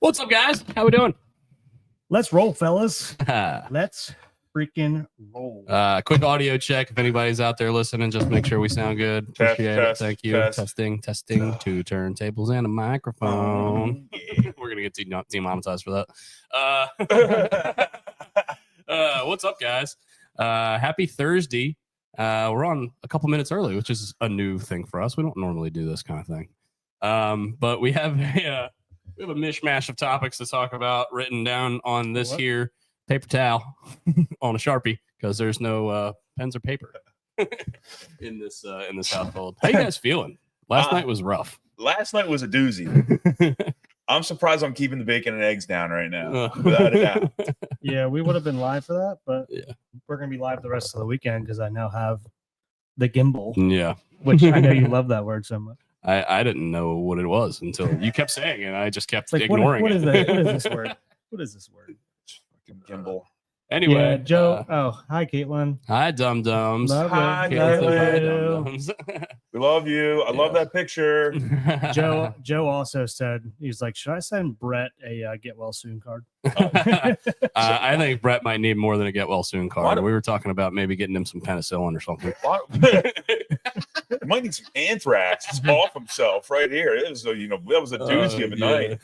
What's up, guys? How we doing? Let's roll, fellas. Let's freaking roll. Quick audio check. If anybody's out there listening, just make sure we sound good. Appreciate it. Thank you. Testing. Two turntables and a microphone. We're gonna get demonetized for that. What's up, guys? Happy Thursday. We're on a couple minutes early, which is a new thing for us. We don't normally do this kind of thing. But we have a mishmash of topics to talk about written down on this here paper towel on a Sharpie because there's no pens or paper in this household. How you guys feeling? Last night was rough. Last night was a doozy. I'm surprised I'm keeping the bacon and eggs down right now, without a doubt. Yeah, we would have been live for that, but Yeah. we're going to be live the rest of the weekend because I now have the gimbal, Yeah. which I know you love that word so much. I didn't know what it was until you kept saying it, and I just kept Like, ignoring what it. is that? What is this word? What is this word? Fucking gimbal. Anyway, Yeah, Joe. Hi, Caitlin. Hi, dum dums. Love Hi, you. Caitlin said, Caitlin. hi, dum-dums. We love you. I love that picture. Joe also said, he's like, should I send Brett a get well soon card? I think Brett might need more than a get well soon card. Why do- We were talking about maybe getting him some penicillin or something. He might need some anthrax. It's off himself right here. It was, that was a doozy of a night.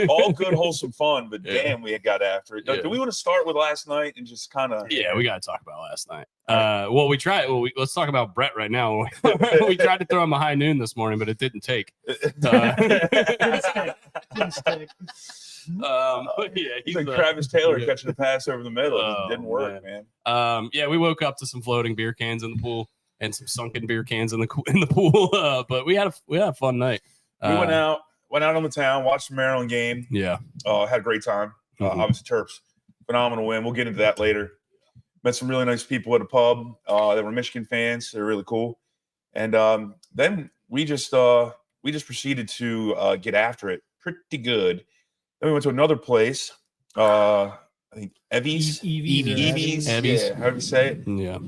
All good, wholesome fun, but Yeah. damn, we got after it. Yeah. Do we want to start with last night and just kind of? Yeah, we got to talk about last night. Let's talk about Brett right now. We tried to throw him a high noon this morning, but it didn't take. But yeah, He's like Travis Taylor catching a pass over the middle. Oh, It didn't work, man. Yeah, we woke up to some floating beer cans in the pool and some sunken beer cans in the pool. But we had a fun night. We went out on the town, watched the Maryland game. Yeah. Had a great time. Mhm. Obviously, Terps, phenomenal win. We'll get into that later. Met some really nice people at a pub. They were Michigan fans. They're really cool. And then we just proceeded to get after it pretty good. Then we went to another place. I think Evie's. Evie's. Yeah, however you say it. Yeah.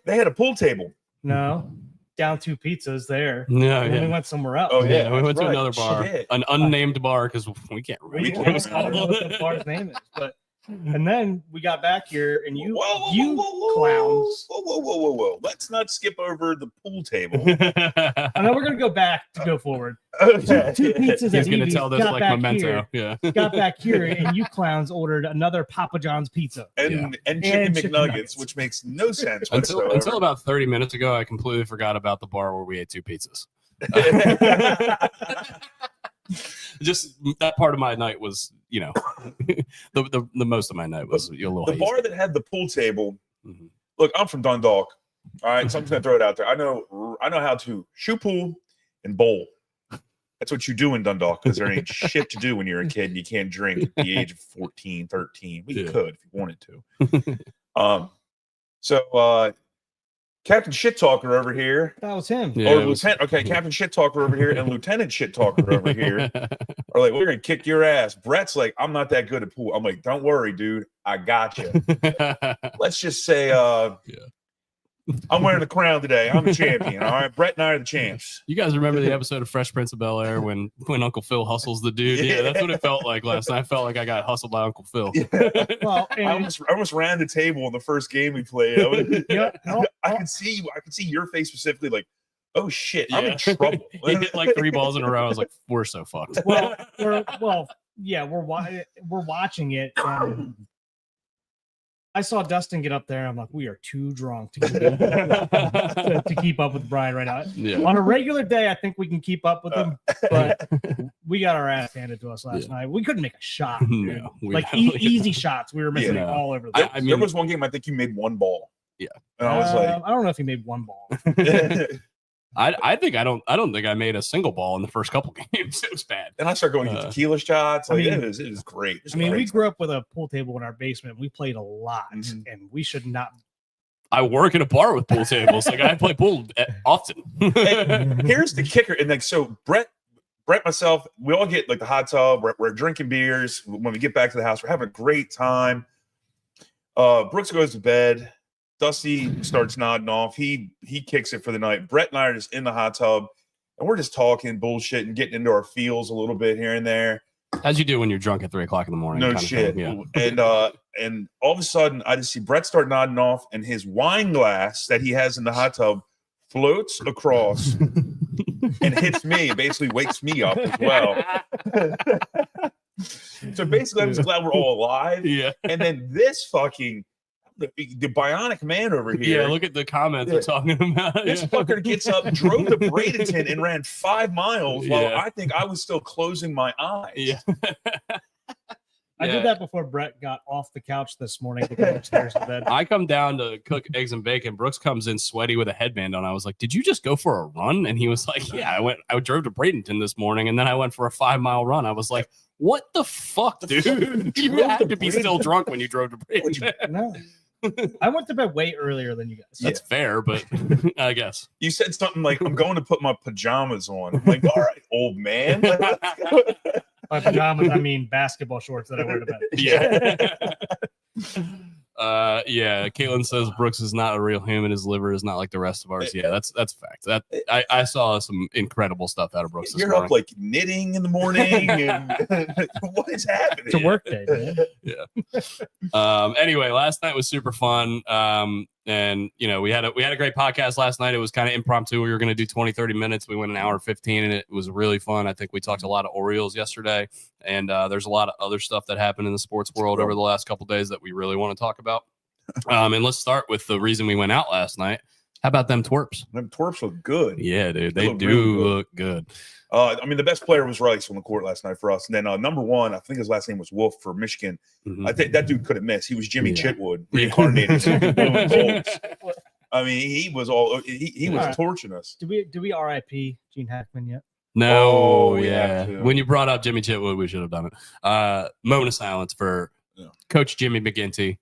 They had a pool table. No, down 2 pizzas there. Yeah. And then we Yeah. went somewhere else. Oh, Yeah, we that's went to right. another bar, Shit. an unnamed bar, because we can't We read. can't don't know what the bar's name is, but and then we got back here and you clowns. Whoa. Let's not skip over the pool table. I know we're gonna go back to go forward. Okay. Two pizzas He's at gonna Evie's, tell this got like back memento. here, Yeah. got back here, and you clowns ordered another Papa John's pizza. And chicken And chicken McNuggets, nuggets. which makes no sense Until about 30 minutes ago, I completely forgot about the bar where we ate 2 pizzas. Just that part of my night was, the most of my night was a little the hazy. bar that had the pool table. Mhm. Look, I'm from Dundalk. All right, so I'm just gonna throw it out there. I know how to shoe pool and bowl. That's what you do in Dundalk because there ain't shit to do when you're a kid and you can't drink at the age of 14, 13. Well, you Yeah. could if you wanted to. So Captain Shit Talker over here. That was him. Yeah, Or it was- Lieutenant, okay, Captain Shit Talker over here and Lieutenant Shit Talker over here are like, we're gonna kick your ass. Brett's like, I'm not that good at pool. I'm like, don't worry, dude, I got you. Let's just say, I'm wearing the crown today. I'm the champion. All right, Brett and I are the champs. You guys remember the episode of Fresh Prince of Bel Air when Uncle Phil hustles the dude? Yeah, that's what it felt like last night. I felt like I got hustled by Uncle Phil. Well, I and almost ran the table in the first game we played. no, I could see your face specifically, like, oh shit, I'm Yeah. in trouble. He hit like 3 balls in a row. I was like, we're so fucked. we're watching it. And I saw Dustin get up there. I'm like, we are too drunk to keep up with Brian right now. Yeah. On a regular day, I think we can keep up with him, but we got our ass handed to us last night. We couldn't make a shot. dude. No, we Like definitely- easy shots. We were missing Yeah. all over the There, place. I mean- there was one game I think you made one ball. Yeah. And I was like, I don't know if he made one ball. I don't think I made a single ball in the first couple games. It was bad. and I started going to get tequila shots. I Like, mean- it was great. It was I mean, we great. grew up with a pool table in our basement. We played a lot, Mhm. and we should not. I work in a bar with pool tables. Like I play pool often. And here's the kicker. And like, so Brett, myself, we all get like the hot tub. We're drinking beers. When we get back to the house, we're having a great time. Brooks goes to bed. Dusty starts nodding off. He kicks it for the night. Brett and I are just in the hot tub, and we're just talking bullshit and getting into our feels a little bit here and there. As you do when you're drunk at 3 o'clock in the morning. No shit. Yeah. And all of a sudden, I just see Brett start nodding off, and his wine glass that he has in the hot tub floats across and hits me, basically wakes me up as well. So basically, I'm just glad we're all alive. Yeah. And then this fucking the bionic man over here. Yeah, look at the comments they're talking about. This fucker gets up, drove to Bradenton, and ran 5 miles while I think I was still closing my eyes. Yeah. I did that before Brett got off the couch this morning to go upstairs to bed. I come down to cook eggs and bacon. Brooks comes in sweaty with a headband on. I was like, "Did you just go for a run?" And he was like, "Yeah, I drove to Bradenton this morning, and then I went for a 5-mile run." I was like, "What the fuck, dude? You had to be still drunk when you drove to Bradenton." No. I went to bed way earlier than you guys. That's fair, but I guess. You said something like, "I'm going to put my pajamas on." I'm like, "All right, old man." By pajamas, I mean basketball shorts that I wear to bed. Yeah. Yeah. Caitlin says Brooks is not a real human. His liver is not like the rest of ours. Yeah, that's a fact. That I saw some incredible stuff out of Brooks this You're morning. up like knitting in the morning. And what is happening? It's a work day, man. Yeah. Anyway, last night was super fun. And we had a great podcast last night. It was kind of impromptu. We were going to do 20-30 minutes. We went an hour 15 and it was really fun. I think we talked a lot of Orioles yesterday, and there's a lot of other stuff that happened in the sports world over the last couple of days that we really want to talk about. And let's start with the reason we went out last night. How about them twerps? Them twerps look good. Yeah, dude, they do look good. I mean, the best player was Rice on the court last night for us. And then number one, I think his last name was Wolf for Michigan. Mm-hmm. I think that dude couldn't miss. He was Jimmy Chitwood reincarnated. I mean, he was torching us. Did we RIP Gene Hackman yet? No, When you brought up Jimmy Chitwood, we should have done it. Moment of silence for Coach Jimmy McGinty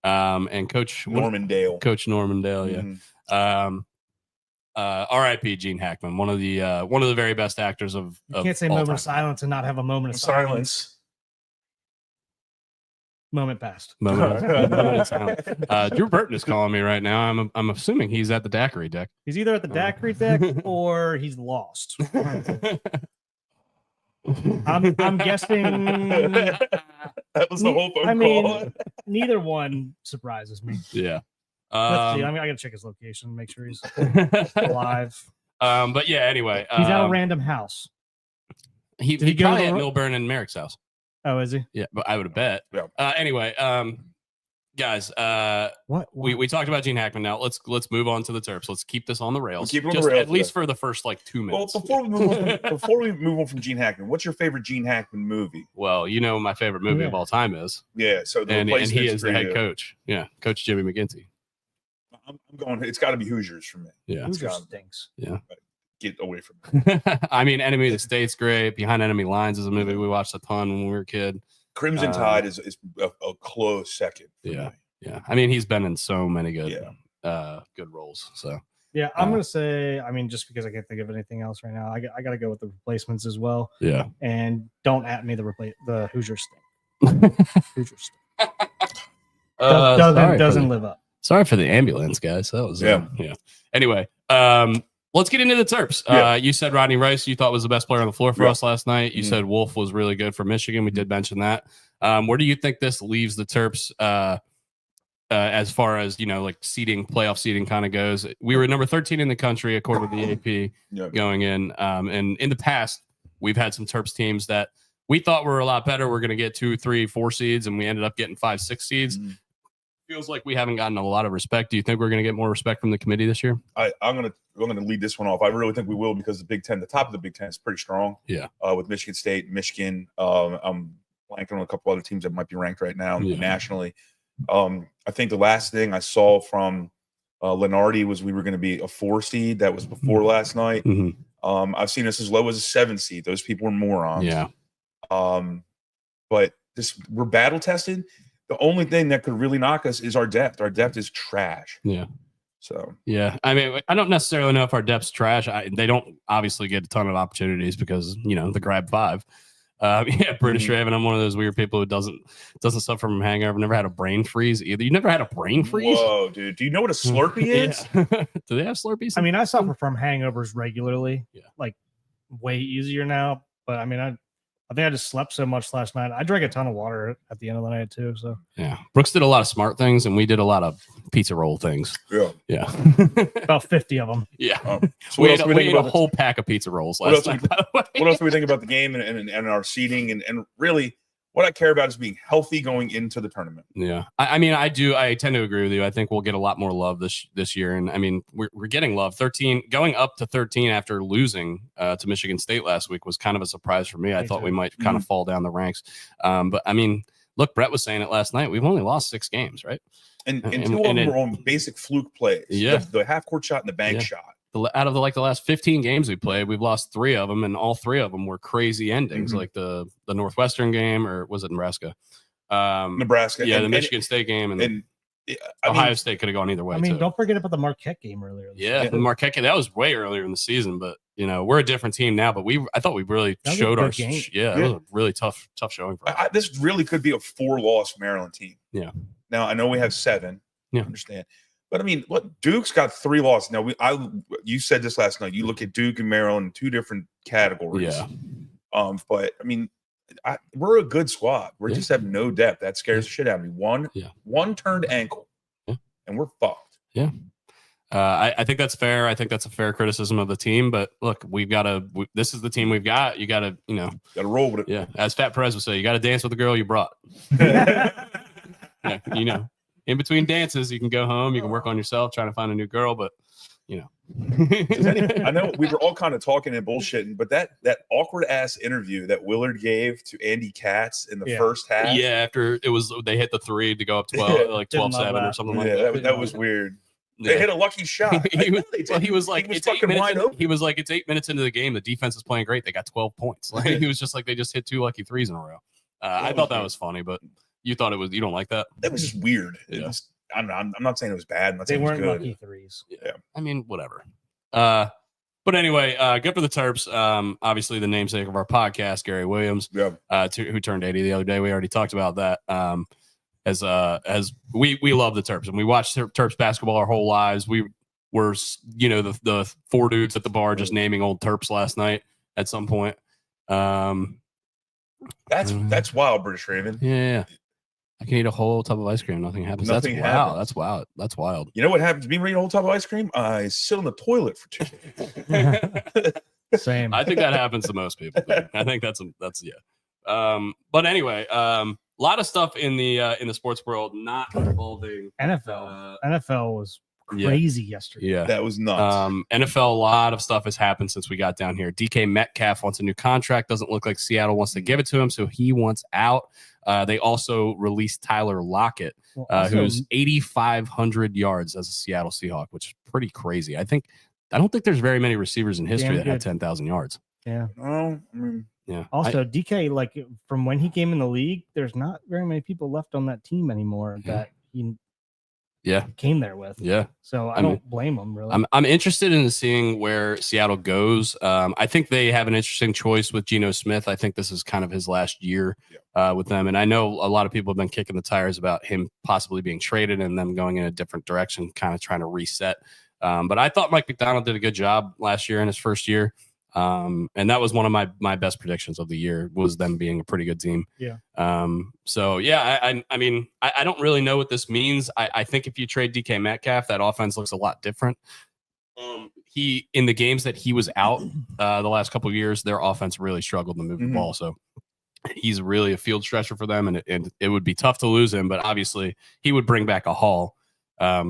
and Coach Normandale. Coach Normandale, R.I.P. Gene Hackman, one of the very best actors of. You can't say moment of silence and not have a moment of silence. Moment passed. Moment of silence. Drew Burton is calling me right now. I'm assuming he's at the daiquiri deck. He's either at the daiquiri deck or he's lost. I'm guessing that was the whole phone call. Neither one surprises me. Yeah. Let's see. I gotta check his location, make sure he's alive. But yeah, anyway. He's at a random house. He probably at Milburn and Merrick's house. Oh, is he? Yeah, but I would have bet. Yeah. Anyway, guys, what? We talked about Gene Hackman. Now let's move on to the Terps. Let's keep this on the rails. Keep it on the rails at least for the first 2 minutes. Well, before we move on from Gene Hackman, what's your favorite Gene Hackman movie? Well, my favorite movie of all time is. Yeah, so and he is the head coach. Yeah, Coach Jimmy McGinty. I'm going. It's got to be Hoosiers for me. Yeah, Hoosiers stinks. Yeah. Get away from me. I mean, Enemy of the State's great. Behind Enemy Lines is a movie we watched a ton when we were a kid. Crimson Tide is a close second. Yeah. I mean, he's been in so many good roles. So yeah, I'm gonna say. I mean, just because I can't think of anything else right now, I got to go with the Replacements as well. Yeah. And don't at me the Hoosiers stink. Hoosiers stink. Doesn't live up. Sorry for the ambulance, guys. That was yeah. Anyway, let's get into the Terps. You said Rodney Rice you thought was the best player on the floor for us last night. You said Wolf was really good for Michigan. We did mention that. Where do you think this leaves the Terps as far as playoff seeding kind of goes? We were number 13 in the country according to the AP going in. And in the past, we've had some Terps teams that we thought were a lot better. We're going to get 2, 3, 4 seeds, and we ended up getting 5, 6 seeds. Feels like we haven't gotten a lot of respect. Do you think we're going to get more respect from the committee this year? I'm gonna lead this one off. I really think we will, because the Big Ten, the top of the Big Ten, is pretty strong. Yeah. With Michigan State, Michigan. I'm blanking on a couple other teams that might be ranked right now nationally. I think the last thing I saw from Lenardi was we were going to be a 4 seed. That was before last night. I've seen us as low as a 7 seed. Those people are morons. Yeah. But we're battle tested. The only thing that could really knock us is our depth. Our depth is trash. Yeah. So yeah, I mean, I don't necessarily know if our depth's trash. They don't obviously get a ton of opportunities because the grab 5. British Raven. I'm one of those weird people who doesn't suffer from hangover. Never had a brain freeze either. You never had a brain freeze? Whoa, dude! Do you know what a Slurpee is? Do they have Slurpees? I mean, I suffer from hangovers regularly. Yeah, like way easier now. But I mean, I think I just slept so much last night. I drank a ton of water at the end of the night too. So yeah, Brooks did a lot of smart things, and we did a lot of pizza roll things. Yeah. About 50 of them. Yeah. So we ate a whole pack of pizza rolls last night. What else do we think about the game and our seeding and really? What I care about is being healthy going into the tournament. Yeah, I mean, I tend to agree with you. I think we'll get a lot more love this year, and I mean, we're getting love. 13 going up to 13 after losing to Michigan State last week was kind of a surprise for me. I thought we might kind of fall down the ranks, but I mean, look, Brett was saying it last night. We've only lost 6 games, right? And two of them were on basic fluke plays. Yeah, the half court shot and the bank shot. Out of the last 15 games we played, we've lost 3 of them, and all 3 of them were crazy endings, like the Northwestern game, or was it Nebraska? Nebraska. Yeah, the Michigan State game, and Ohio State could have gone either way. I mean, don't forget about the Marquette game earlier. Yeah, the Marquette game, that was way earlier in the season, but we're a different team now. But I thought we really showed our game. It was a really tough showing for us. This really could be a 4-loss Maryland team. Yeah. Now I know we have 7. Yeah, I understand. But I mean, Duke's got 3 losses. Now you said this last night. You look at Duke and Maryland in 2 different categories. Yeah. But I mean, we're a good squad. We just have no depth. That scares the shit out of me. One turned ankle, and we're fucked. Yeah. I think that's fair. I think that's a fair criticism of the team. But look, this is the team we've got. You got to, got to roll with it. Yeah. As Fat Perez would say, you got to dance with the girl you brought. Yeah, in between dances, you can go home, you can work on yourself, trying to find a new girl, but I know we were all kind of talking and bullshitting, but that awkward ass interview that Willard gave to Andy Katz in the first half. Yeah, after they hit the 3 to go up 12, like 12-7 or something like that. That was weird. They hit a lucky shot. He was like, it's 8 minutes into the game. The defense is playing great. They got 12 points. Like, he was just like, they just hit 2 lucky 3s in a row. I thought that was funny, but you don't like that? That was just weird. Yeah. I'm not saying it was bad. I'm not they saying weren't it was lucky 3s. Yeah. I mean, whatever. But anyway, good for the Terps. Obviously, the namesake of our podcast, Gary Williams, who turned 80 the other day. We already talked about that. As we love the Terps, and we watched Terps basketball our whole lives. We were, the 4 dudes at the bar just naming old Terps last night at some point. That's wild, British Raven. Yeah. I can eat a whole tub of ice cream. Nothing happens. That's wild. That's wild. You know what happens to me eating a whole tub of ice cream? I sit on the toilet for 2 days. Same. I think that happens to most people. I think that's yeah. But anyway, a lot of stuff in the sports world not involving NFL. NFL was crazy yesterday. Yeah, that was nuts. NFL, a lot of stuff has happened since we got down here. DK Metcalf wants a new contract. Doesn't look like Seattle wants to give it to him, so he wants out. They also released Tyler Lockett, who's 8,500 yards as a Seattle Seahawk, which is pretty crazy. I don't think there's very many receivers in history that had 10,000 yards. Yeah. Yeah. Also, DK, like from when he came in the league, there's not very many people left on that team anymore that he came there with. Yeah. So I don't blame him, really. I'm interested in seeing where Seattle goes. I think they have an interesting choice with Geno Smith. I think this is kind of his last year with them. And I know a lot of people have been kicking the tires about him possibly being traded and them going in a different direction, kind of trying to reset. But I thought Mike McDonald did a good job last year in his first year. And that was one of my best predictions of the year, was them being a pretty good team. Yeah. So yeah, I mean, I don't really know what this means. I think if you trade DK Metcalf, that offense looks a lot different. He, in the games that he was out the last couple of years, their offense really struggled to move the ball. So he's really a field stretcher for them, and it would be tough to lose him, but obviously he would bring back a haul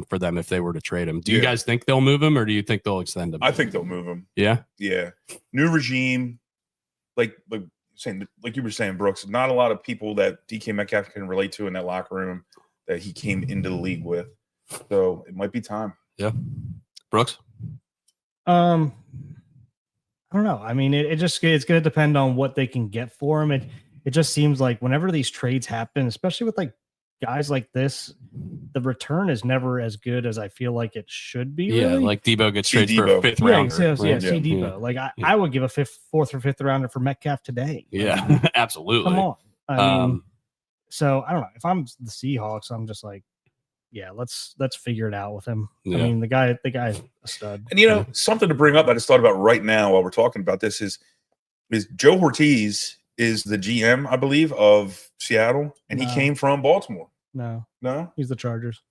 for them if they were to trade him. Do you guys think they'll move him, or do you think they'll extend him? I think they'll move him. Yeah. Yeah. New regime, like you were saying, Brooks, not a lot of people that DK Metcalf can relate to in that locker room that he came into the league with. So it might be time. Yeah. Brooks? I don't know. I mean, it's going to depend on what they can get for him. It just seems like whenever these trades happen, especially with like guys like this, the return is never as good as I feel like it should be. Yeah, really. like Debo gets traded for a 5th rounder. Yeah, see Debo. Yeah. Like I would give a 4th or 5th rounder for Metcalf today. Yeah, absolutely. Come on. I mean, so I don't know. If I'm the Seahawks, I'm just like, yeah, let's figure it out with him. Yeah. I mean, the guy's a stud. And something to bring up I just thought about right now while we're talking about this is Joe Ortiz is the GM, I believe, of Seattle, and he came from Baltimore. No, he's the Chargers.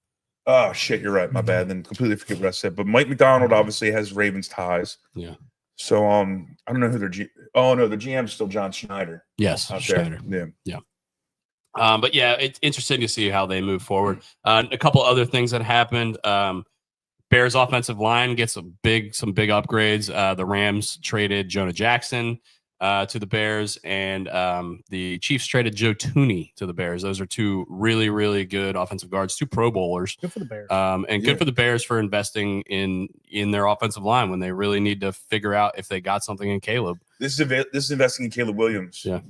Oh shit, you're right. My bad. Then completely forget what I said. But Mike McDonald obviously has Ravens ties. Yeah. So I don't know who their the GM is still John Schneider. Yes, Schneider. Yeah. But yeah, it's interesting to see how they move forward. A couple other things that happened. Bears offensive line gets some big upgrades. The Rams traded Jonah Jackson to the Bears, and the Chiefs traded Joe Thuney to the Bears. Those are two really, really good offensive guards, two Pro Bowlers. Good for the Bears. And good for the Bears for investing in their offensive line when they really need to figure out if they got something in Caleb. This is investing in Caleb Williams. Yeah.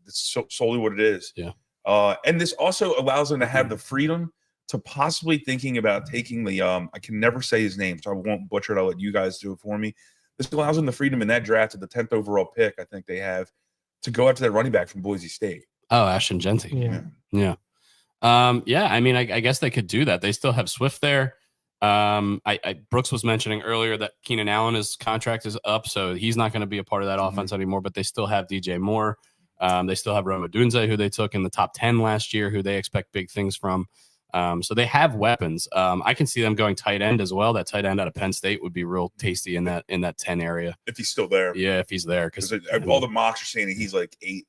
It's solely what it is. Yeah. And this also allows them to have the freedom to possibly thinking about taking the I can never say his name, so I won't butcher it. I'll let you guys do it for me. This allows them the freedom in that draft at the 10th overall pick, I think they have, to go after that running back from Boise State. Oh, Ashton Genty. Yeah. I mean, I guess they could do that. They still have Swift there. Brooks was mentioning earlier that Keenan Allen's contract is up, so he's not going to be a part of that offense anymore, but they still have DJ Moore. They still have Rome Odunze, who they took in the top 10 last year, who they expect big things from. So they have weapons. I can see them going tight end as well. That tight end out of Penn State would be real tasty in that 10 area. If he's still there. Yeah, if he's there. Because all the mocks are saying that he's like 8.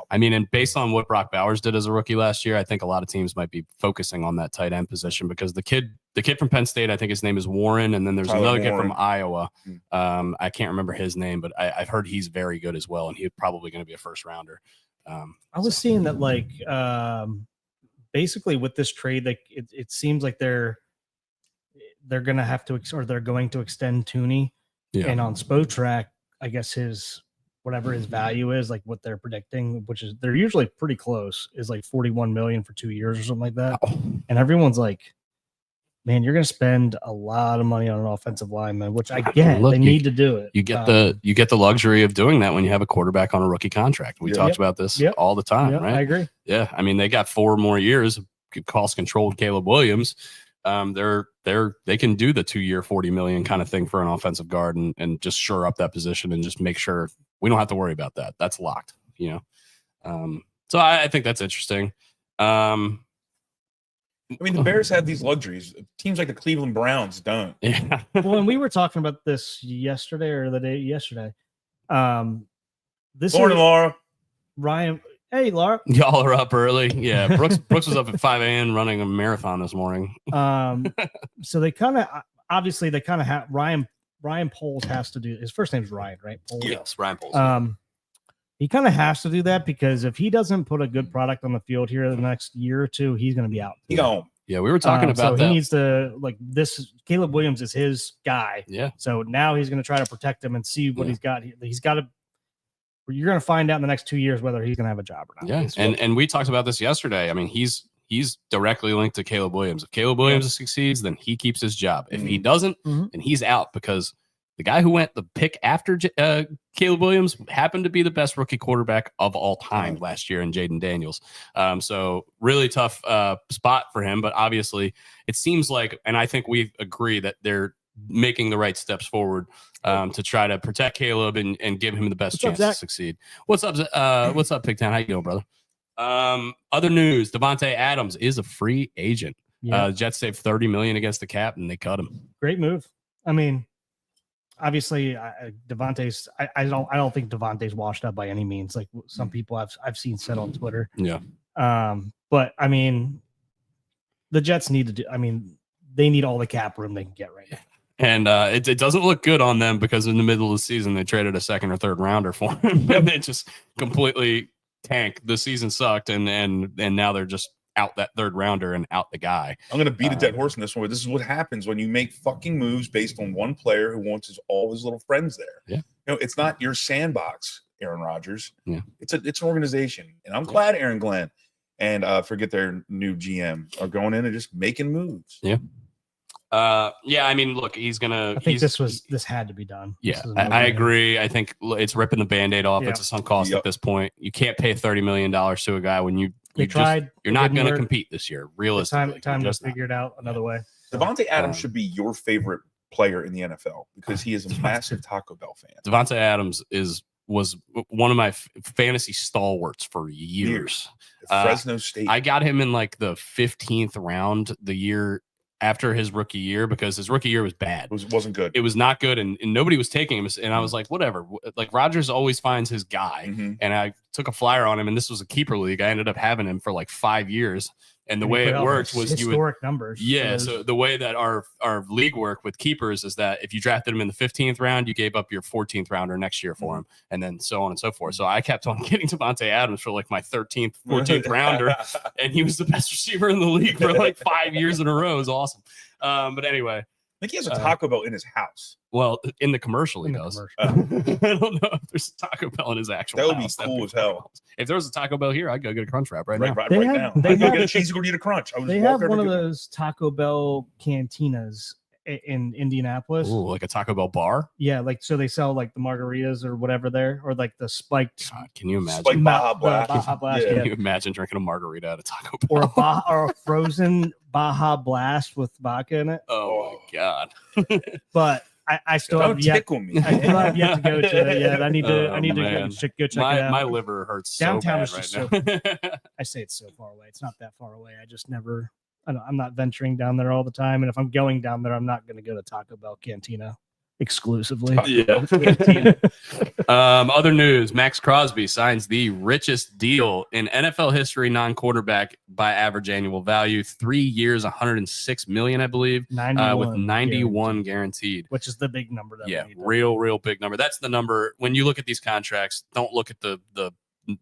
I mean, and based on what Brock Bowers did as a rookie last year, I think a lot of teams might be focusing on that tight end position because the kid from Penn State, I think his name is Warren, and then there's another kid from Iowa. I can't remember his name, but I've heard he's very good as well, and he's probably going to be a first rounder. I was seeing that basically with this trade, like it seems like they're going to have to, or they're going to extend Thuney, and on Spotrac, I guess whatever his value is, like what they're predicting, which is they're usually pretty close, is like 41 million for 2 years or something like that. And everyone's like, man, you're going to spend a lot of money on an offensive lineman, which I get. They need to do it. You get the luxury of doing that when you have a quarterback on a rookie contract. We talked about this all the time, right? I agree. Yeah. I mean, they got 4 more years of cost controlled Caleb Williams. They can do the 2-year, 40 million kind of thing for an offensive guard and just shore up that position and just make sure we don't have to worry about that. That's locked, So I think that's interesting. I mean, the Bears have these luxuries. Teams like the Cleveland Browns don't. Yeah. Well, and we were talking about this yesterday or the day yesterday. This morning, Laura. Ryan. Hey, Laura. Y'all are up early. Yeah. Brooks was up at 5 a.m. running a marathon this morning. So they kind of have Ryan Poles has to do. His first name's Ryan, right? Poles? Yes, Ryan Poles. He kind of has to do that because if he doesn't put a good product on the field here in the next year or two, he's going to be out. Yeah, we were talking about that. He needs to this. Caleb Williams is his guy. Yeah. So now he's going to try to protect him and see what he's got. He's got to. You're going to find out in the next 2 years whether he's going to have a job or not. Yeah, and we talked about this yesterday. I mean, he's directly linked to Caleb Williams. If Caleb Williams succeeds, then he keeps his job. If he doesn't, then he's out because the guy who went the pick after Caleb Williams happened to be the best rookie quarterback of all time last year in Jaden Daniels. So really tough spot for him. But obviously, it seems like, and I think we agree that they're making the right steps forward to try to protect Caleb and give him the best chance to succeed. What's up, Pigtown? How you doing, brother? Other news: Davante Adams is a free agent. Jets saved $30 million against the cap, and they cut him. Great move. I mean, obviously, Davante's. I don't think Davante's washed up by any means. Like some people I've seen said on Twitter. Yeah. But I mean, the Jets need to do. I mean, they need all the cap room they can get right now. And it doesn't look good on them because in the middle of the season they traded a 2nd or 3rd rounder for him, and they just completely tanked. The season sucked, and now they're just out that 3rd rounder and out the guy. I'm gonna beat a dead horse in this one. But this is what happens when you make fucking moves based on one player who wants all his little friends there. Yeah, it's not your sandbox, Aaron Rodgers. Yeah, it's an organization, and I'm glad Aaron Glenn and forget their new GM are going in and just making moves. Yeah. I mean, look, he's gonna. I think this had to be done. Yeah, I agree. I think it's ripping the Band-Aid off. It's a sunk cost at this point. You can't pay $30 million to a guy when you're not going to compete this year. Realistically, time to figure it out another way. Davante Adams should be your favorite player in the NFL because he is a massive Taco Bell fan. Davante Adams is was one of my fantasy stalwarts for years. Fresno State. I got him in like the 15th round the year after his rookie year because his rookie year was bad. It wasn't good. It was not good, and nobody was taking him. And I was like, whatever. Like Rodgers always finds his guy, and I took a flyer on him, and this was a keeper league. I ended up having him for like 5 years. And the way it worked was historic numbers. Yeah. So the way that our league worked with keepers is that if you drafted him in the 15th round, you gave up your 14th rounder next year for him, and then so on and so forth. So I kept on getting Davante Adams for like my 13th, 14th rounder, and he was the best receiver in the league for like 5 years in a row. It was awesome. But anyway, I think he has a Taco Bell in his house. Well, in the commercial, he does. I don't know if there's a Taco Bell in his actual house. That would be cool as hell. If there was a Taco Bell here, I'd go get a Crunch Wrap right now. Right now. I'd go get a cheesy gordita crunch. They have one of those Taco Bell cantinas in Indianapolis. Ooh, like a Taco Bell bar? Yeah, like so they sell like the margaritas or whatever there, or like the spiked. God, can you imagine? Spiked Baja Blast. Baja Blast. Can you imagine drinking a margarita at a Taco Bell? Or a frozen Baja Blast with vodka in it? Oh my God! But I still have yet. Tickle me. I still have yet to go to it yet. I need to. I need to go check it out. My liver hurts. Downtown so is bad just right now. I say it's so far away. It's not that far away. I just never. I'm not venturing down there all the time, and if I'm going down there, I'm not going to go to Taco Bell Cantina exclusively. Yeah. Other news: Max Crosby signs the richest deal in NFL history, non-quarterback by average annual value. 3 years, $106 million, I believe, 91 with 91 guaranteed, which is the big number. That yeah, real big number. That's the number. When you look at these contracts, don't look at the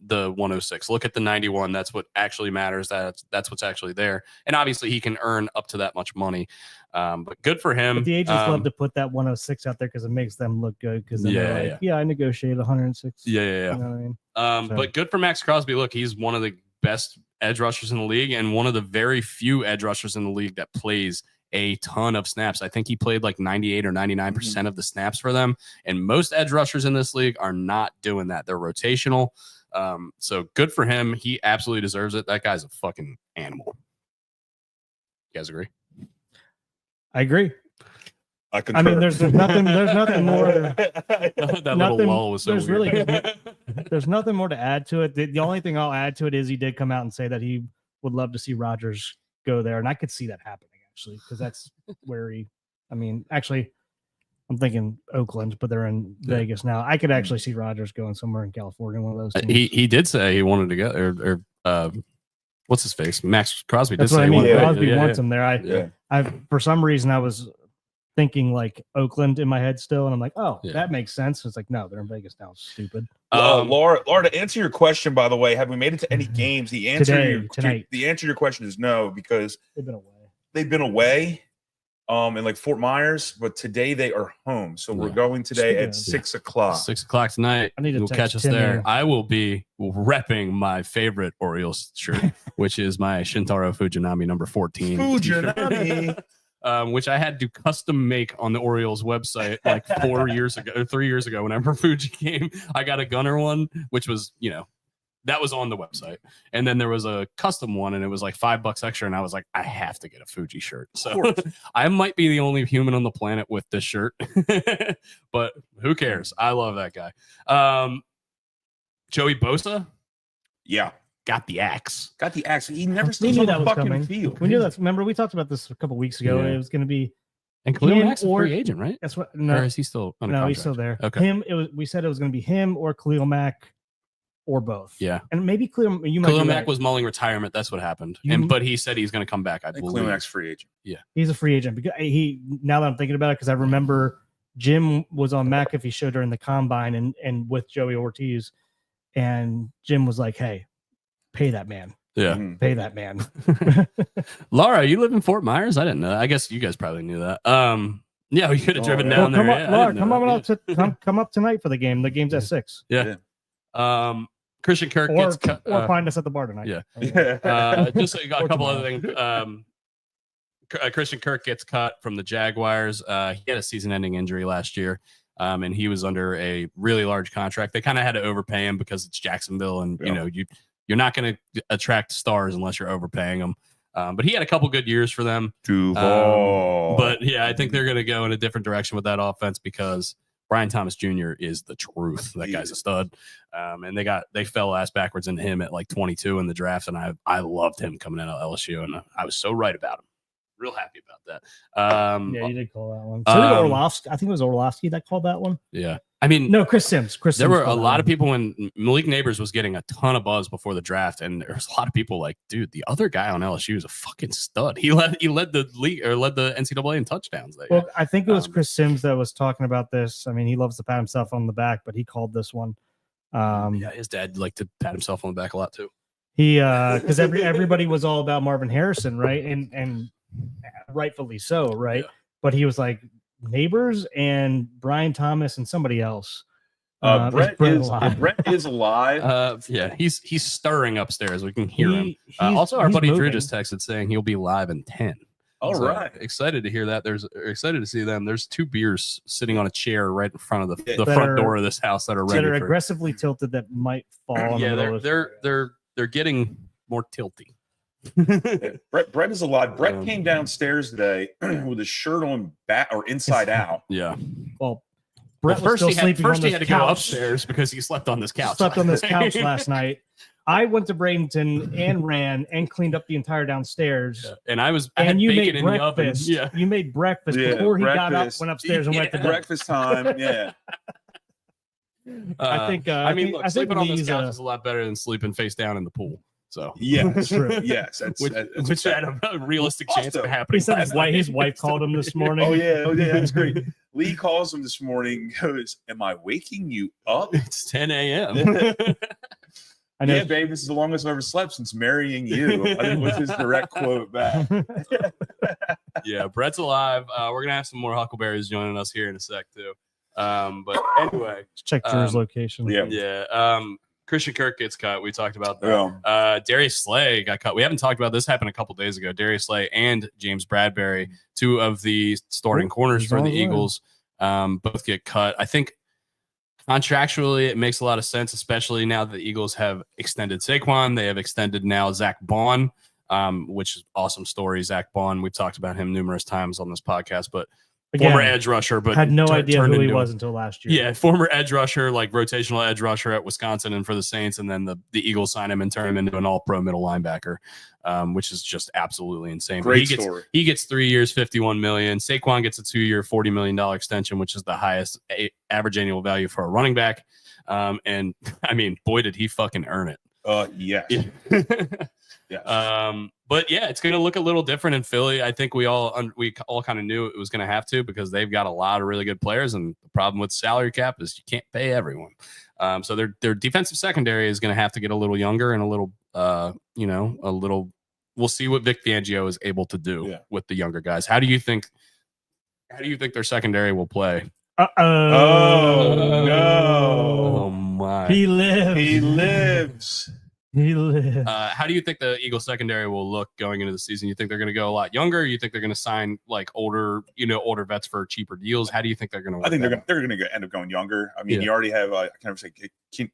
106. Look at the 91. That's what actually matters. That's what's actually there. And obviously he can earn up to that much money. But good for him. But the agents love to put that 106 out there because it makes them look good. Because I negotiated 106. Yeah. You know what I mean? But good for Max Crosby. Look, he's one of the best edge rushers in the league and one of the very few edge rushers in the league that plays a ton of snaps. I think he played like 98 or 99% of the snaps for them. And most edge rushers in this league are not doing that. They're rotational. So good for him. He absolutely deserves it. That guy's a fucking animal. You guys agree? I agree. I mean, there's nothing more. That little lull was so there's weird. Really, there's nothing more to add to it. The only thing I'll add to it is he did come out and say that he would love to see Rodgers go there, and I could see that happening actually because that's where he. I mean, actually. I'm thinking Oakland, but they're in Vegas now. I could actually see Rodgers going somewhere in California, one of those teams. He did say he wanted to go, or what's his face? Max Crosby. That's did what say I mean. he Crosby wants him there. I for some reason I was thinking like Oakland in my head still, and I'm like, oh, that makes sense. It's like no, they're in Vegas now. Stupid. Laura, to answer your question, by the way, have we made it to any games? The answer tonight. The answer to your question is no because they've been away. In like Fort Myers, but today they are home. So we're going today at 6 o'clock. 6 o'clock tonight. You'll catch us there. I will be repping my favorite Orioles shirt, which is my Shintaro Fujinami number 14. Fujinami. Which I had to custom make on the Orioles website like 4 years ago, or 3 years ago, whenever Fuji came. I got a Gunner one, which was, that was on the website. And then there was a custom one and it was like $5 extra. And I was like, I have to get a Fuji shirt. So I might be the only human on the planet with this shirt, but who cares? I love that guy. Joey Bosa. Yeah. Got the axe. He never stays on the fucking field. We knew that. Remember, we talked about this a couple weeks ago. It was going to be. And Khalil Mack's a free agent, right? That's what. No, or is he still under contract? He's still there. Okay. We said it was going to be him or Khalil Mack. Or both. Yeah. And maybe Khalil Mack was mulling retirement. That's what happened. But he said he's going to come back. I believe. Khalil Mack's free agent. Yeah. He's a free agent because now that I'm thinking about it, because I remember Jim was on McAfee show during the combine and with Joey Ortiz, and Jim was like, hey, pay that man. Yeah. Pay that man. Laura, you live in Fort Myers? I didn't know. I guess you guys probably knew that. Yeah, we could have driven down there. Laura, come up tonight for the game. The game's at 6. Yeah. Christian Kirk gets cut. Or find us at the bar tonight. Yeah. Just a couple other things. Christian Kirk gets cut from the Jaguars. He had a season-ending injury last year, and he was under a really large contract. They kind of had to overpay him because it's Jacksonville, and you're not going to attract stars unless you're overpaying them. But he had a couple good years for them. Duval. But yeah, I think they're going to go in a different direction with that offense because Brian Thomas Jr. is the truth. That guy's a stud. And they fell ass backwards into him at like 22 in the draft, and I loved him coming out of LSU, and I was so right about him. Real happy about that. Yeah, you did call that one. So did Orlovsky. I think it was Orlovsky that called that one. Yeah. I mean, no, Chris Sims. There were a lot of people when Malik Neighbors was getting a ton of buzz before the draft, and there's a lot of people like, dude, the other guy on LSU is a fucking stud. He led the league or led the NCAA in touchdowns. Well, I think it was Chris Sims that was talking about this. I mean, he loves to pat himself on the back, but he called this one. Yeah, his dad liked to pat himself on the back a lot too. He because everybody was all about Marvin Harrison, right? And rightfully so, right? Yeah. But he was like Neighbors and Brian Thomas and somebody else. Brett is alive. Yeah, he's stirring upstairs. We can hear him. Also, our buddy Drew just texted saying he'll be live in 10. All right. Excited to hear that. Excited to see them. There's 2 beers sitting on a chair right in front of the front door of this house that are ready. That are aggressively tilted that might fall. Yeah, they're getting more tilty. Brett is alive. Brett came downstairs today with his shirt on back or inside out. Yeah. Well, Brett first he had to go upstairs because he slept on this couch. Slept on this couch last night. I went to Bradenton and ran and cleaned up the entire downstairs. Yeah. And I had you bacon made in breakfast. The oven. Yeah. You made breakfast before he got up, went upstairs and went to breakfast time. Yeah. I think. Look, sleeping on this couch is a lot better than sleeping face down in the pool. So yes, yes, which had a realistic chance of happening. He said his wife called him this morning. Oh yeah, that's great. Lee calls him this morning. Goes, "Am I waking you up? It's 10 a.m." I know. Yeah, babe, this is the longest I've ever slept since marrying you. I think was his direct quote back. Yeah, Brett's alive. We're gonna have some more Huckleberries joining us here in a sec too. But anyway, check Drew's location. Yeah. Christian Kirk gets cut. We talked about that. Darius Slay got cut. We haven't talked about this. Happened a couple days ago. Darius Slay and James Bradbury, 2 of the starting corners for the Eagles, both get cut. I think contractually it makes a lot of sense, especially now that the Eagles have extended Saquon. They have extended now Zach Bond, which is awesome story. Zach Bond, we've talked about him numerous times on this podcast, but former edge rusher, but had no idea who he was until last year. Yeah, former edge rusher, like rotational edge rusher at Wisconsin and for the Saints, and then the Eagles sign him and turn him into an all-pro middle linebacker, which is just absolutely insane. Great story. He gets 3 years, $51 million. Saquon gets a 2-year, $40 million extension, which is the highest average annual value for a running back. And I mean, boy, did he fucking earn it. Yes. Yeah. But yeah, it's going to look a little different in Philly. I think we all kind of knew it was going to have to, because they've got a lot of really good players, and the problem with salary cap is you can't pay everyone. So their defensive secondary is going to have to get a little younger and a little, we'll see what Vic Fangio is able to do with the younger guys. How do you think their secondary will play? Oh no. Oh my. He lives. He lives. How do you think the Eagles secondary will look going into the season? You think they're going to go a lot younger? You think they're going to sign like older vets for cheaper deals? How do you think they're going to? I think they're going to end up going younger. I mean, you already have I can never say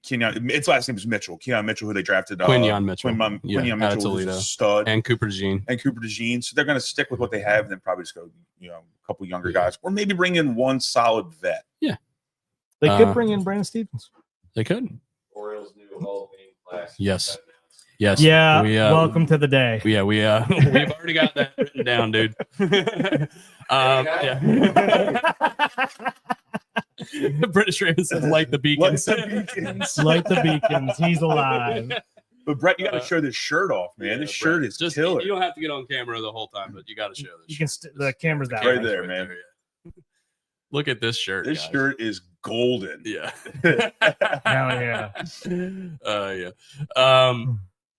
Kenyon. Its last name is Mitchell. Keon Mitchell, who they drafted. Quinyon Mitchell. Quinyon Mitchell was a stud, and Cooper DeJean. So they're going to stick with what they have, and then probably just go a couple younger guys, or maybe bring in one solid vet. Yeah, they could bring in Brandon Stephens. They could. Orioles new Hall of Fame class. Yes. Yeah. Welcome to the day. Yeah. We've already got that written down, dude. The British Raven says, "Light the beacons." Light the beacons. He's alive. But Brett, you got to show this shirt off, man. This shirt is just killer. You don't have to get on camera the whole time, but you got to show this. You shirt. The camera's that right there, man. Look at this shirt. This shirt is golden. Yeah. Hell yeah.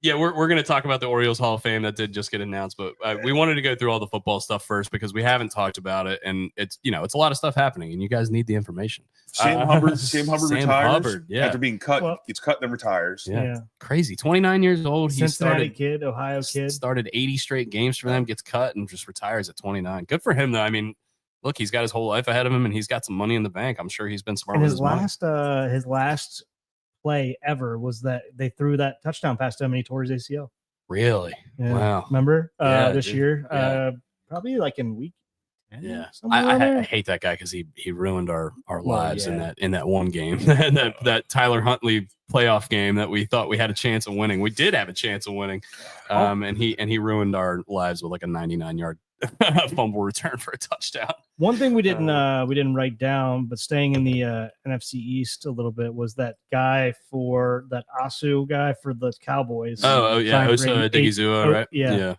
Yeah, we're going to talk about the Orioles Hall of Fame that did just get announced, but we wanted to go through all the football stuff first because we haven't talked about it, and it's a lot of stuff happening, and you guys need the information. Sam Hubbard retires after being cut. Gets cut, then retires. Yeah. Crazy. 29 years old. Cincinnati kid, Ohio kid. Started 80 straight games for them, gets cut, and just retires at 29. Good for him, though. I mean, look, he's got his whole life ahead of him, and he's got some money in the bank. I'm sure he's been smart with his money. His last play ever was that they threw that touchdown pass to him and he tore his ACL. Really? Yeah. Wow. Remember this year? Probably like in week Yeah, somewhere around I there. hate that guy because he ruined our Well, lives yeah. in that one game, that Tyler Huntley playoff game that we thought we had a chance of winning. We did have a chance of winning, and he ruined our lives with like a 99-yard fumble return for a touchdown. One thing we didn't write down, but staying in the NFC East a little bit, was that guy for that Asu guy for the Cowboys. Oh yeah, Signed for Osa 80 Digizua, right? Yeah.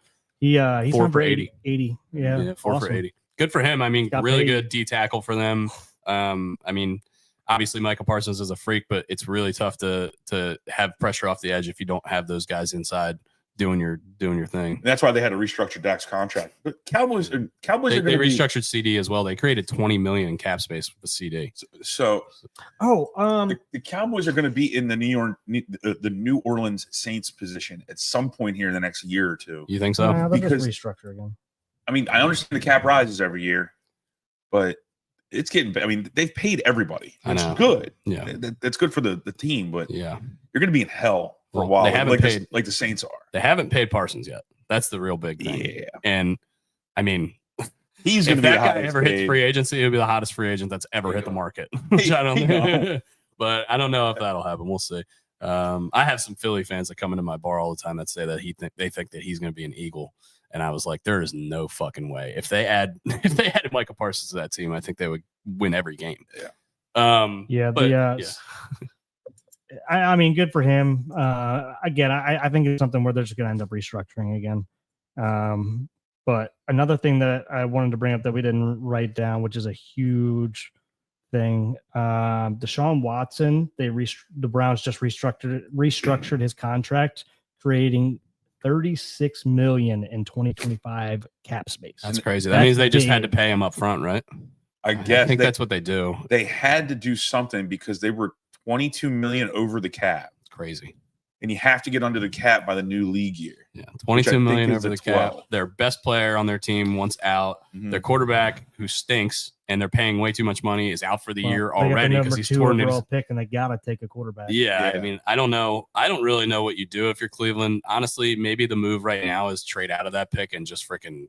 He's 4 signed for 80. 80. Yeah, 4 for awesome. 80. Good for him. I mean, Got really paid. good D tackle for them. I mean, obviously Michael Parsons is a freak, but it's really tough to have pressure off the edge if you don't have those guys inside doing your thing. And that's why they had to restructure Dak's contract. But Cowboys They are going to restructured CD as well. They created $20 million in cap space with the CD. So the Cowboys are going to be in the New Orleans Saints position at some point here in the next year or two. You think so? They'll just Because- restructure again. I mean, I understand the cap rises every year, but it's getting. I mean, they've paid everybody. I It's know. good. Yeah. That's good for the team, but Yeah. you're going to be in hell for a Well, while. they haven't paid- like the Saints are. They haven't paid Parsons yet. That's the real big thing. Yeah, And I mean, he's going if to be that the guy highest ever hits paid. free agency, he'll be the hottest free agent that's ever hit the market. Which I don't know. But I don't know if that'll happen. We'll see. I have some Philly fans that come into my bar all the time that say that they think that he's going to be an Eagle. And I was like, there is no fucking way. If they added Michael Parsons to that team, I think they would win every game. Yeah. But, yeah. I mean, good for him. Again, I think it's something where they're just going to end up restructuring again. But another thing that I wanted to bring up that we didn't write down, which is a huge thing, Deshaun Watson. The Browns just restructured his contract, creating $36 million in 2025 cap space. That's crazy. That means they just had to pay him up front, right? I guess I think that's what they do. they had to do something because they were $22 million over the cap, It's crazy. and you have to get under the cap by the new league year. Yeah, Which I 22 think million is over the the cap. 12. Their best player on their team once out. Mhm. Their quarterback, who stinks, and they're paying way too much money, is out for the year They got the already number because he's 2 torn his. overall pick, and they gotta take a quarterback. Yeah, I Yeah. mean, I don't know. I don't really know what you do if you're Cleveland. Honestly, maybe the move right now is trade out of that pick and just freaking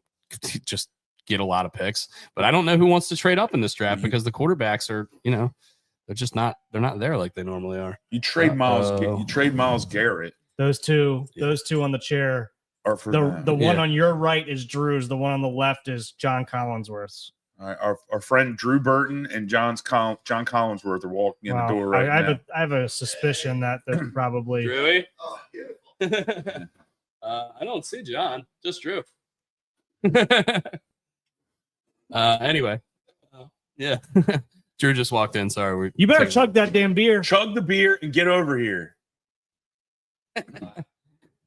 just get a lot of picks. But I don't know who wants to trade up in this draft because the quarterbacks are, they're not there like they normally are. You trade Miles. Uh-oh. You trade Miles Garrett. Those two on the chair. Or for The one on your right is Drew's. The one on the left is John Collinsworth's. All right, our friend Drew Burton and John Collinsworth are walking in Wow. the door right now. I have a suspicion that there's probably Drewy? I don't see John, just Drew. Anyway, yeah. Drew just walked in. Sorry. you better chug that damn beer. Chug the beer and get over here.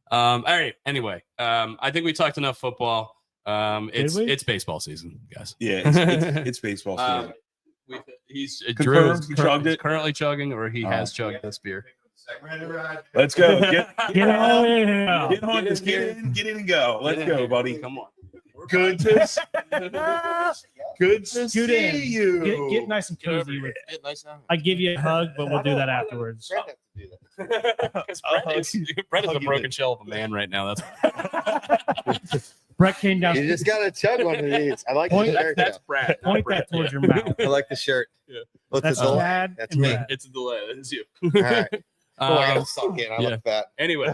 All right. Anyway, I think we talked enough football. It's baseball season, guys. Yeah, it's baseball season. He's Confirmed, Drew's he chugged it? currently chugging, or he has chugged this beer. Let's go. Get Get on. get in and go. Let's go, buddy. Come on. Good to Scoot see in. you. Get nice and Get over cozy. here. Get nice now. I give you a hug, but we'll do that afterwards. Because Brett is a broken shell of a man right now. That's Brett came down. You just gotta chug one of these. I like Point- the shirt. that's Brad. not Point Brett. that towards your mouth. I like the shirt. Yeah. What's That's the delay? Chad. That's and me. Brett. It's a delay. That's you. All right. Oh, I Um, gotta suck in. I yeah. look fat. anyway,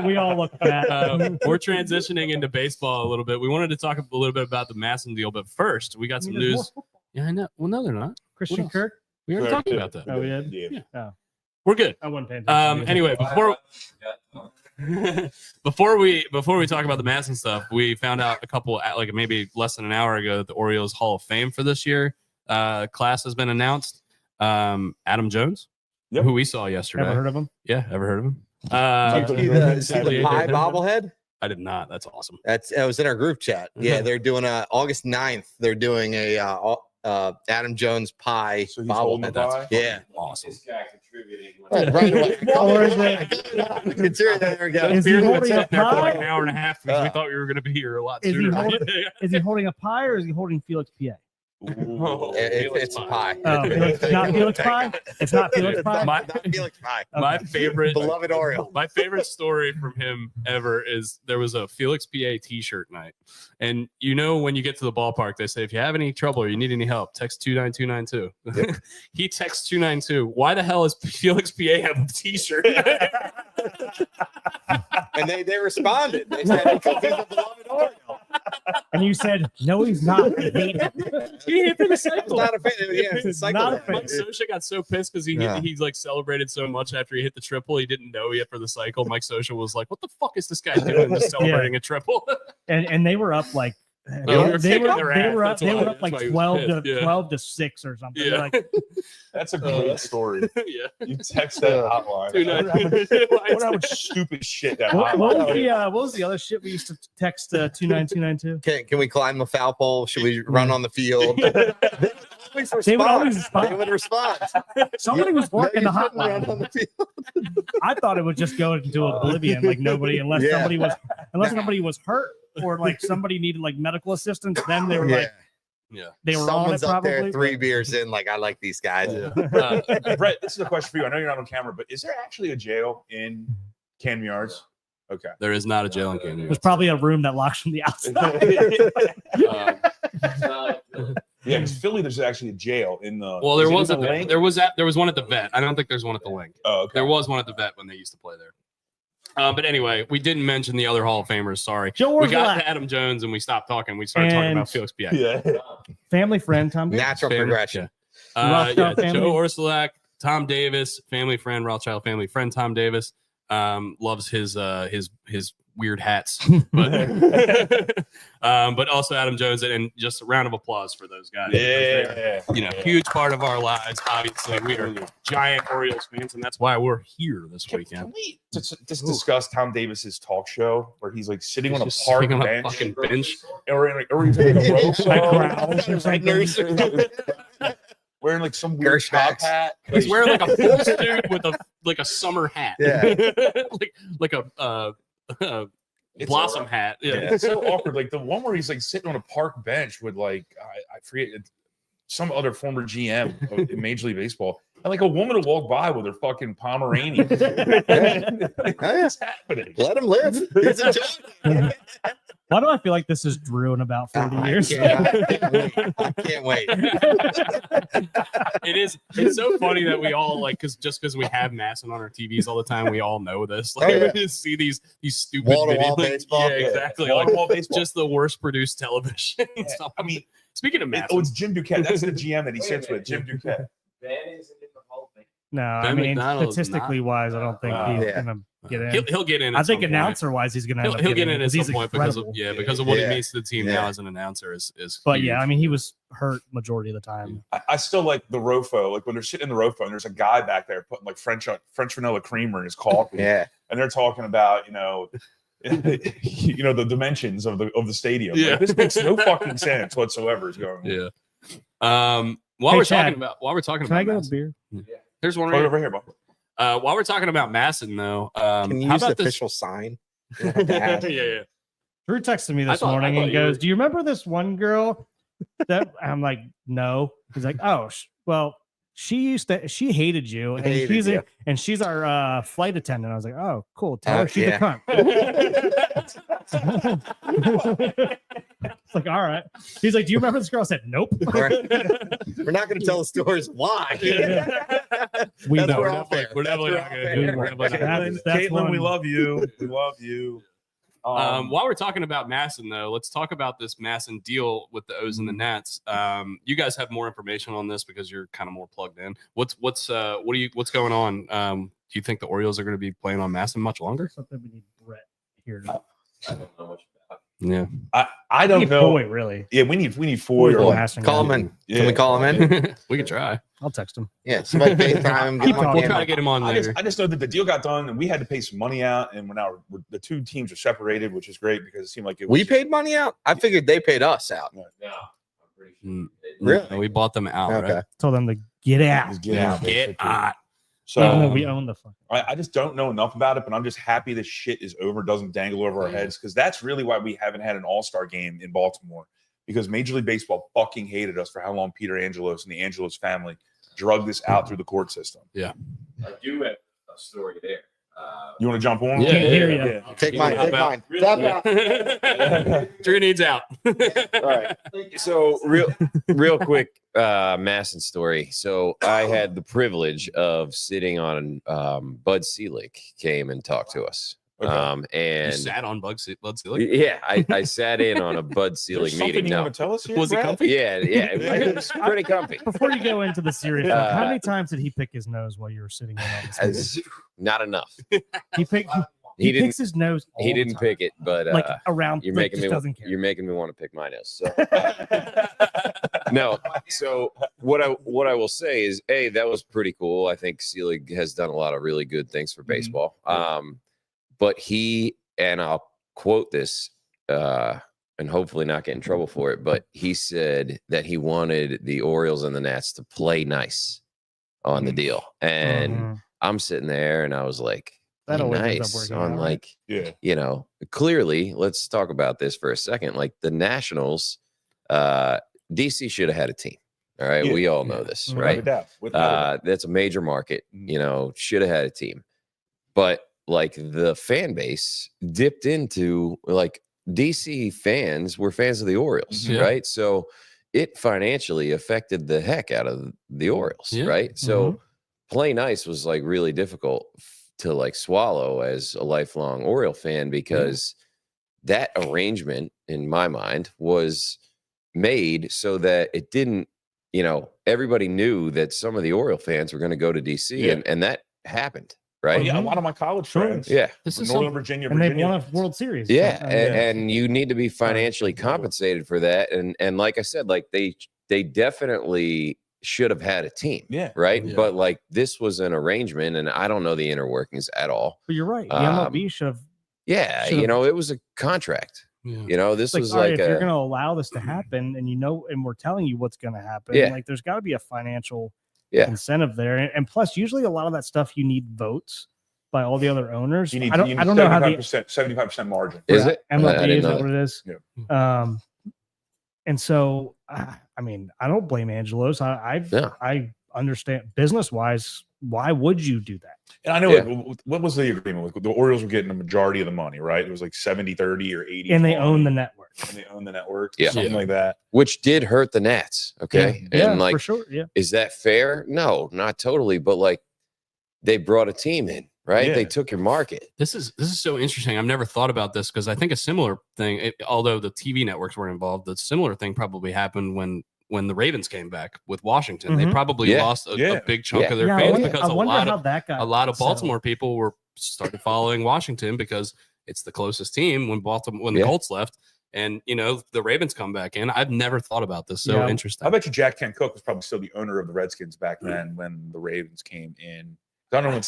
We all look bad. we're transitioning into baseball a little bit. We wanted to talk a little bit about the Masson deal, but first we got some news. Yeah, I know. Well, no, they're not. Christian else? Kirk. We already talked about that. Oh, we did. Yeah. We're good. I wasn't paying attention. Anyway, before we talk about the Masson stuff, we found out a couple, like maybe less than an hour ago, that the Orioles Hall of Fame for this year class has been announced. Adam Jones, Yep. who we saw yesterday. Ever heard of him? Yeah, ever heard of him? See the pie bobblehead? I did not. That's awesome. That was in our group chat. Yeah, they're doing August 9th. They're doing a Adam Jones pie So he's holding the bobblehead. pie? Yeah. Awesome. Right away. Or is it- Consider that there we go. Is he Beer's been holding a sitting there for like pie? an hour and a half because we Uh, thought we were going to be here a lot Is he sooner. holding- Is he holding a pie or is he holding Felix PA? It's a pie. Oh, it's not Felix pie. It's not Felix pie. Not Felix pie. My favorite Beloved Oriole. My favorite story from him ever is there was a Felix PA t-shirt night. And when you get to the ballpark, they say, if you have any trouble or you need any help, text 29292. Yep. He texts 292. Why the hell is Felix PA have a t-shirt? And they responded. They said, because he's a beloved Oriole. And you said, no, he's not. I hate him. He hit for the It's cycle. not a fan. Yeah, it's a cycle. Not a fan. Mike Scioscia got so pissed because Yeah. he's like celebrated so much after he hit the triple. He didn't know he hit for the cycle. Mike Scioscia was like, what the fuck is this guy doing just celebrating a triple? And they were up like No, we they were were kicking their they ass. were up That's they why- were up that's why like he was 12 to pissed. Yeah. 12 to 6 or something. Yeah. They're like, That's a great story. Yeah. You text that hotline. Dude, I wonder how much stupid shit that what hotline. was the other shit we used to text 29292? Can we climb the foul pole? Should we run on the field? They would always respond. They would respond. Somebody was working No, the you shouldn't run on hotline. the field. I thought it would just go into oblivion, like nobody, unless Yeah. somebody was hurt or like somebody needed like medical assistance. Then they were Yeah. like, Yeah. they were on Someone's it up there probably. 3 beers in, like, I like these guys. Brett, this is a question for you. I know you're not on camera, but is there actually a jail in Camden Yards? Okay. There is not a jail in Canada. There's probably a room that locks from the outside. Yeah, because Philly, there's actually a jail in the. Well, there is it was in the Link? there was one at the vet. I don't think there's one at the Link. Oh, okay. There was one at the vet when they used to play there. But anyway, we didn't mention the other Hall of Famers. Sorry, Joe we got Orgelat, to Adam Jones and we stopped talking. We started talking And- about Felix PA. Yeah. family friend Tom. Davis. Natural Family- progression. Rothschild family. Joe Orsolak, Tom Davis, family friend, Rothschild family friend, Tom Davis. Loves his weird hats, but also Adam Jones, and just a round of applause for those guys. Yeah. Huge part of our lives. Obviously, we are giant Orioles fans, and that's why we're here this Can weekend. we just discuss Tom Davis's talk show where he's like sitting on a Just park sitting on a bench, fucking bench. or he's in a row wearing like some weird Gersh top hats. hat. He's wearing like a full suit with a summer hat. Yeah. like a It's blossom hat. Yeah. It's so awkward. Like the one where he's like sitting on a park bench with like I forget some other former GM in Major League Baseball, and like a woman will walk by with her fucking Pomeranian. What's happening? Let him live. He's a joke. Why do I feel like this is Drew in about 40 years? I can't wait. It's so funny that we all like because we have Masson on our TVs all the time, we all know this. Like Oh, yeah. we just see these stupid Wall-to-wall videos. baseball. Yeah, exactly. Yeah. Like, Wall-to-wall baseball. just the worst produced television. So, I mean, speaking of Masson, it's Jim Duquette. That's the GM that he sits with, Jim Duquette. No, I Ben mean, McDonald is statistically wise, I don't think he's Yeah. gonna get in. he'll get in. I at think some point. announcer wise, he's gonna. He'll get in at some point because of what he Yeah. means to the team Yeah. now as an announcer is. But huge. yeah, I mean, he was hurt majority of the time. I still like the Rofo. Like when they're sitting in the Rofo and there's a guy back there putting like French vanilla creamer in his coffee. Yeah. And they're talking about, the dimensions of the stadium. Yeah. Like, this makes no fucking sense whatsoever is going on. Yeah. While Hey, we're Chad, talking Can I about get a Masson, beer? there's one Right right over here, Bob. while we're talking about Masson though, Can you how use the about this? official sign? yeah. Drew texted me I this thought morning and you were- goes, "Do you remember this one girl?" That I'm like, "No." He's like, "Oh, well, she hated you, and Hated she's you. she's our flight attendant." I was like, "Oh, cool. Tell her she's yeah. a cunt." It's like, all right. He's like, "Do you remember this girl?" I said, "Nope." We're not going to tell the stories why. We That's know. where all fair. We're definitely That's not where gonna all do fair. it. We're definitely not gonna do it. That's Caitlin, we one. love you. We love you. While we're talking about Masson, though, let's talk about this Masson deal with the O's and the Nats. You guys have more information on this because you're kind of more plugged in. What's going on? Do you think the Orioles are going to be playing on Masson much longer? Something we need Brett here. Yeah, I don't know. Boy, really. Yeah, we need Foy. Boy, Or, Masson Call guy. him in. Can we call him in? we can try. I'll text him. Yeah. Somebody FaceTime him. Get him on Keep talking. We'll try to camera. get him on later. I just know that the deal got done and we had to pay some money out, and the two teams are separated, which is great because it seemed like it was. We paid money out? I figured they paid us out. Mm, Really? no, we bought them out. Okay. Right? Told them to get out. Just get out, Get basically. out. Even though So we own the fuck. I just don't know enough about it, but I'm just happy this shit is over, doesn't dangle over our heads, because that's really why we haven't had an all-star game in Baltimore. because Major League Baseball fucking hated us for how long Peter Angelos and the Angelos family drugged this out through the court system. Yeah. I do have a story there. You want to jump on? Yeah, Can't hear you. Yeah. Take mine. Take mine. Tap out. Drew needs out. All right. So real quick, Masson story. So I had the privilege of sitting on Bud Selig came and talked to us. Okay. You And sat on Bud Selig. yeah, I sat in on a Bud Selig Something meeting. you No. want to tell us here, Was it Brad? comfy? Yeah, it was pretty comfy. Before you go into the serious stuff, how Uh, many times did he pick his nose while you were sitting in on this? As, not enough. He picked. He He picks his nose. He didn't pick it, but like around. you're like, making just me doesn't care. you're making me want to pick my nose. So no. So what I will say is, that was pretty cool. I think Selig has done a lot of really good things for baseball. But he, and I'll quote this, and hopefully not get in trouble for it, but he said that he wanted the Orioles and the Nats to play nice on the deal. And Mhm. I'm sitting there and I was like, That "Play always ends up nice working on out, like, Yeah. you know, clearly, let's talk about this for a second. Like the Nationals, DC should have had a team. All right. Yeah. We all know this, Without right? Without a doubt. Without a doubt. That's a major market, you know, should have had a team. But like the fan base dipped into like DC fans were fans of the Orioles, Yeah. right? So it financially affected the heck out of the Orioles, Yeah. right? So play nice was like really difficult to like swallow as a lifelong Oriole fan because that arrangement in my mind was made so that it didn't, you know, everybody knew that some of the Oriole fans were going to go to DC Yeah. and that happened, right? Oh, yeah, a lot of my college Sure. friends. Yeah. This is Northern some- Virginia, And they Virginia. won a World Series. Yeah, So, I mean, and you need to be financially compensated for that. And like I said, like they definitely should have had a team, Yeah. right? Yeah. But like this was an arrangement, and I don't know the inner workings at all. But you're right. The Um, MLB should have. Yeah, Should've- you know, it was a contract. Yeah. You know, this Like, was all right, like if you're a going to allow this to happen, and you know, and we're telling you what's going to happen, Yeah. like there's got to be a financial Yeah. incentive there, and plus, usually a lot of that stuff you need votes by all the other owners. You need, I don't know how the 75% margin. is it? I MLB didn't is know that what it is. And so I mean, I don't blame Angelos. Yeah. I understand business wise. Why would you do that? And I know Yeah. like, what was the agreement with the Orioles were getting the majority of the money, right? It was like 70-30 or 80. And they own the network. and they own the network. Yeah. Something Yeah. like that. Which did hurt the Nats. Okay. Yeah, And like, for sure. Yeah. is that fair? No, not totally. But like they brought a team in, right? Yeah. They took your market. This is so interesting. I've never thought about this because I think a similar thing, although the TV networks weren't involved, the similar thing probably happened when the Ravens came back with Washington. They Mhm. probably Yeah. lost a Yeah. big chunk Yeah. of their Yeah, fans I because wonder how that got a lot of settled. Baltimore people were started following Washington because it's the closest team when the Yeah. Colts left. And you know the Ravens come back in. I've never thought about this. So Yeah. interesting. I bet you Jack Kent Cooke was probably still the owner of the Redskins back then when the Ravens came in. I don't know when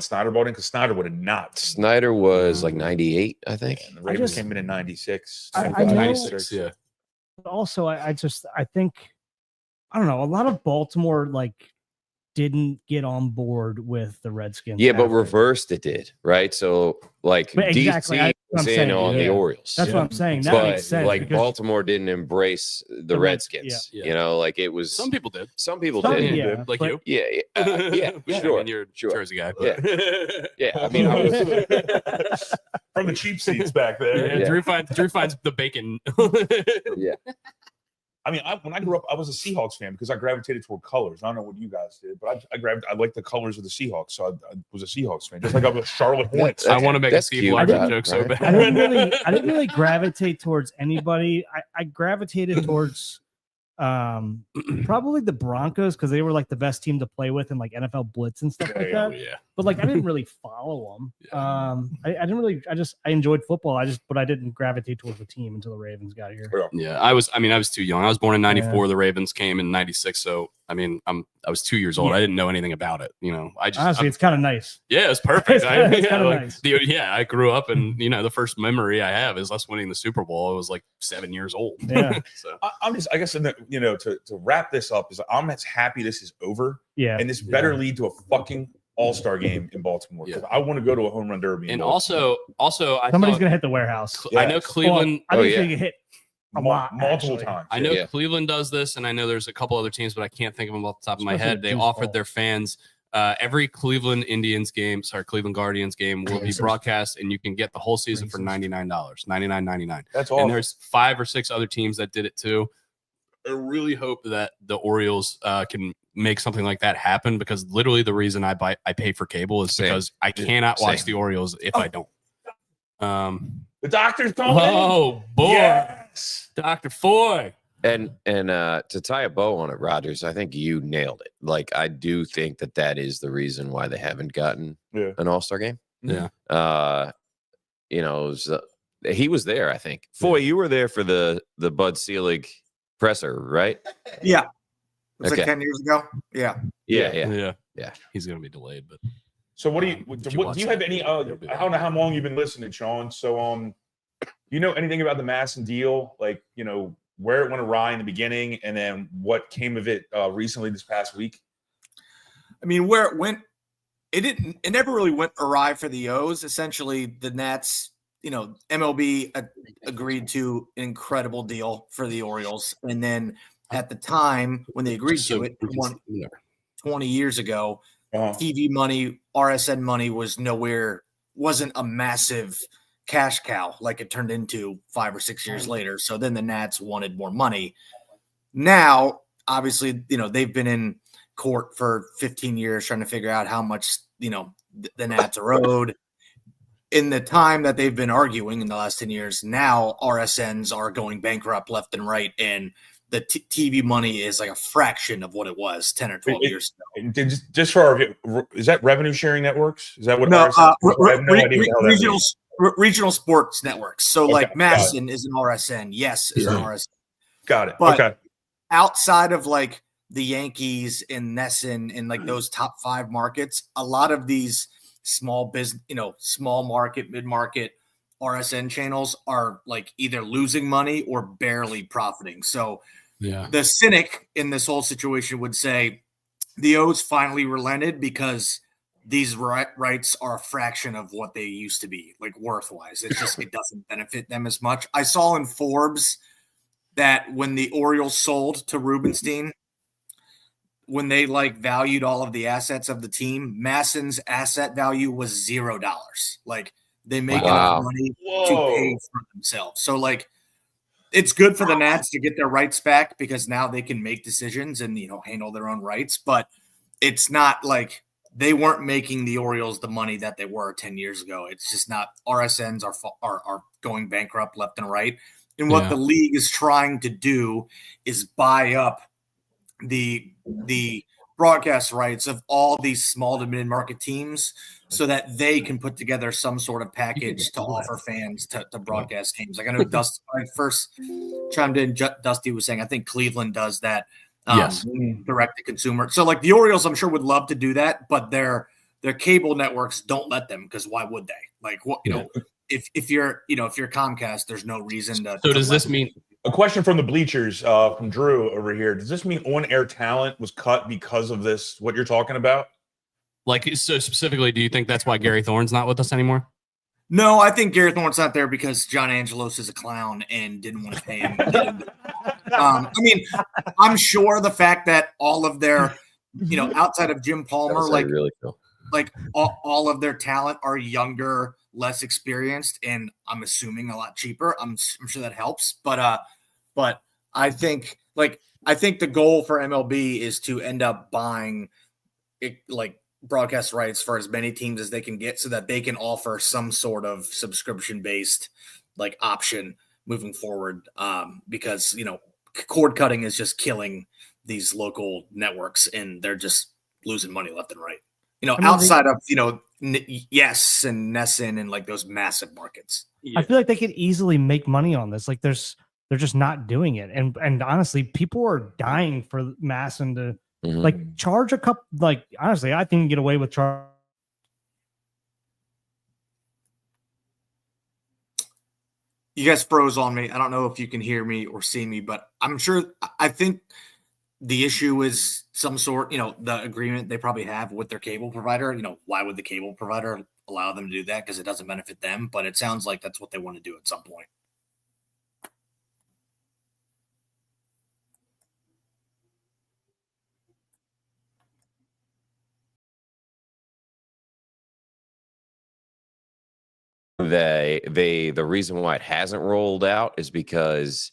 Snyder bought in because Snyder would have not. Snyder was like 98, I think. And the Ravens just- came in 96. I know- 96, yeah. Also, I think I don't know. A lot of Baltimore like didn't get on board with the Redskins. Yeah, but after. reversed it did, right? So like But exactly, DC I'm was in saying, on the yeah. Orioles. That's what I'm saying. That but makes sense. like because Baltimore didn't embrace the Reds- Redskins. yeah. You know, like it was Some people did. some people some- did. yeah, like but- you. Yeah, yeah, I sure. mean, you're a sure. Jersey guy. Yeah. but- Yeah, I mean, I was, From the cheap seats back there. Yeah, Drew finds the bacon. yeah. I mean, when I grew up, I was a Seahawks fan because I gravitated toward colors. I don't know what you guys did, but I liked the colors of the Seahawks, so I was a Seahawks fan, just like I was a Charlotte Hornets. I want to make a That's Steve cute, Largent right? joke so Right. bad. I didn't really gravitate towards anybody. I gravitated towards probably the Broncos because they were like the best team to play with in like NFL Blitz and stuff like Oh, that. yeah. But like I didn't really follow them. I didn't really. I enjoyed football. But I didn't gravitate towards the team until the Ravens got here. Yeah, I was too young. I was born in 94. The Ravens came in 96. So, I mean, I was 2 years old. Yeah. I didn't know anything about it. You know, Honestly, it's kind of nice. yeah, it's perfect. It's kinda like, nice. I grew up and, you know, the first memory I have is us winning the Super Bowl. I was like 7 years old. Yeah. So, I'm just, I guess, to wrap this up, is I'm as happy this is over, Yeah. and this better lead to a fucking All-Star game in Baltimore because I want to go to a home run derby. in and Baltimore. also, I Somebody's thought, gonna hit the warehouse. I know Yes. Cleveland. I Oh, think yeah. they hit multiple actually. times. I know Yeah. Cleveland does this, and I know there's a couple other teams, but I can't think of them off the top of my Especially head. They Juice offered Ball. their fans every Cleveland Guardians game will be broadcast, and you can get the whole season for $99, $99.99. That's And awesome. there's 5 or 6 other teams that did it too. I really hope that the Orioles can make something like that happen, because literally the reason I pay for cable is Same. because I cannot watch Same. the Orioles if I don't. The doctor's calling. Oh boy, Yes. Dr. Foy. And to tie a bow on it, Rogers, I think you nailed it. Like, I do think that is the reason why they haven't gotten an All-Star game. Yeah. You know, it was, he was there, I think. Foy, you were there for the Bud Selig presser, right? Yeah. It was Okay. like 10 years ago. Yeah. Yeah. He's gonna be delayed, but So what do you Would do? you What, watch do you that? have any? I don't know how long you've been listening, Sean. So you know anything about the Masson deal? Like, you know, where it went awry in the beginning, and then what came of it recently this past week? I mean, where it went, it never really went awry for the O's. Essentially, the Nats, you know, MLB agreed to an incredible deal for the Orioles. And then at the time when they agreed to it, 20 years ago, TV money, RSN money wasn't a massive cash cow like it turned into 5 or 6 years later. So then the Nats wanted more money. Now, obviously, you know, they've been in court for 15 years trying to figure out how much, you know, the Nats are owed. In the time that they've been arguing in the last 10 years, now RSNs are going bankrupt left and right, and the TV money is like a fraction of what it was 10 or 12 years ago. Just for our, is that revenue sharing networks? Is that what? No, RSN I have no idea what the hell that regional means. regional sports networks. So Okay, like got Masson is an RSN. Yes, is an RSN. Got it. But okay. Outside of like the Yankees and Nesson and like those top 5 markets, a lot of these small business, you know, small market, mid-market RSN channels are like either losing money or barely profiting. So the cynic in this whole situation would say the O's finally relented because these rights are a fraction of what they used to be, like worth-wise. It's just, it doesn't benefit them as much. I saw in Forbes that when the Orioles sold to Rubenstein, when they like valued all of the assets of the team, Masson's asset value was $0. Like they make enough money to pay for themselves. So like it's good for the Nats to get their rights back because now they can make decisions and, you know, handle their own rights. But it's not like they weren't making the Orioles the money that they were 10 years ago. It's just not. RSNs are going bankrupt left and right. And what the league is trying to do is buy up the broadcast rights of all these small to mid-market teams so that they can put together some sort of package to offer fans to broadcast games. Like I know Dusty, when I first chimed in, Dusty was saying, I think Cleveland does that direct to consumer. So like the Orioles, I'm sure would love to do that, but their cable networks don't let them because why would they? Like what, you know, if you're Comcast, there's no reason to. So does this mean a question from the bleachers from Drew over here? Does this mean on-air talent was cut because of this? What you're talking about? Like, so specifically, do you think that's why Gary Thorne's not with us anymore? No, I think Gary Thorne's not there because John Angelos is a clown and didn't want to pay him. I mean, I'm sure the fact that all of their, you know, outside of Jim Palmer, like really cool. Like all of their talent are younger, less experienced, and I'm assuming a lot cheaper. I'm sure that helps, but I think the goal for MLB is to end up buying it, like broadcast rights for as many teams as they can get, so that they can offer some sort of subscription based like option moving forward. Because you know, cord cutting is just killing these local networks, and they're just losing money left and right. You know, outside of, you know, Yes and Nesson and like those massive markets. I feel like they could easily make money on this. Like they're just not doing it. And honestly, people are dying for Masson to like charge a couple. Like honestly, I think get away with charge. You guys froze on me. I don't know if you can hear me or see me, but I think the issue is some sort, you know, the agreement they probably have with their cable provider. You know, why would the cable provider allow them to do that? Because it doesn't benefit them. But it sounds like that's what they want to do at some point. the reason why it hasn't rolled out is because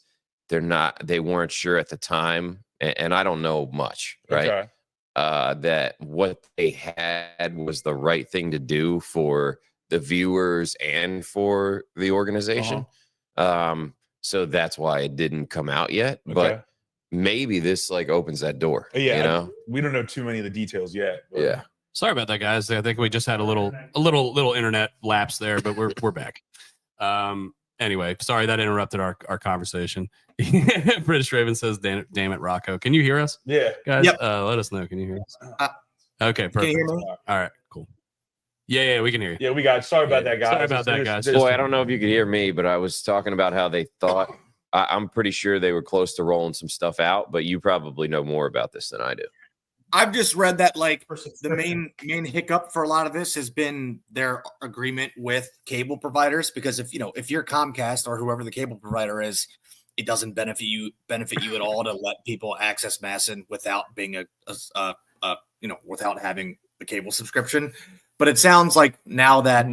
they weren't sure at the time, and I don't know much, right? Okay. That what they had was the right thing to do for the viewers and for the organization. So that's why it didn't come out yet. Okay. But maybe this like opens that door. Yeah, you know, we don't know too many of the details yet. But. yeah. Sorry about that, guys. I think we just had a little internet lapse there, but we're back. Anyway, sorry that interrupted our conversation. British Raven says, damn it, Rocco. Can you hear us? Yeah. Guys, Yep. Let us know. Can you hear us? Okay, perfect. Can you hear me? All right, cool. Yeah, we can hear you. Yeah, we got. Sorry about that, guys. Sorry about that, guys. Boy, I don't know if you could hear me, but I was talking about how they thought. I'm pretty sure they were close to rolling some stuff out, but you probably know more about this than I do. I've just read that like the main hiccup for a lot of this has been their agreement with cable providers, because if you're Comcast or whoever the cable provider is, it doesn't benefit you at all to let people access MASN without being without having a cable subscription. But it sounds like now that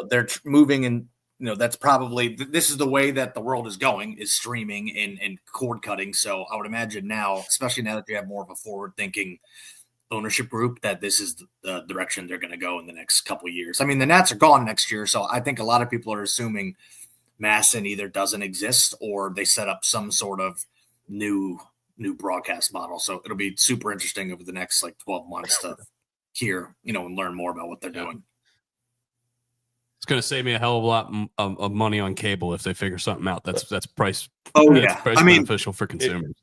they're moving, and that's probably this is the way that the world is going, is streaming and cord cutting. So I would imagine now, especially now that you have more of a forward thinking ownership group, that this is the direction they're going to go in the next couple of years. I mean, the Nats are gone next year, so I think a lot of people are assuming MASN either doesn't exist or they set up some sort of new broadcast model. So it'll be super interesting over the next 12 months to hear, and learn more about what they're doing. It's going to save me a hell of a lot of money on cable if they figure something out that's price. Oh that's yeah, price beneficial for consumers.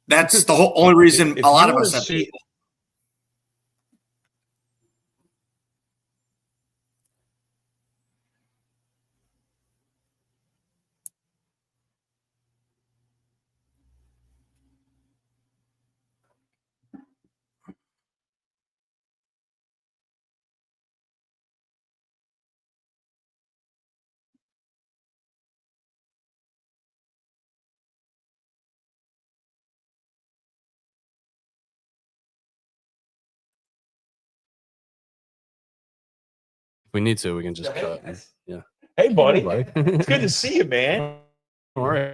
That's the only reason a lot of us have cable. If we need to, we can just cut. Yeah. Hey, buddy. Hey, It's good to see you, man. All right.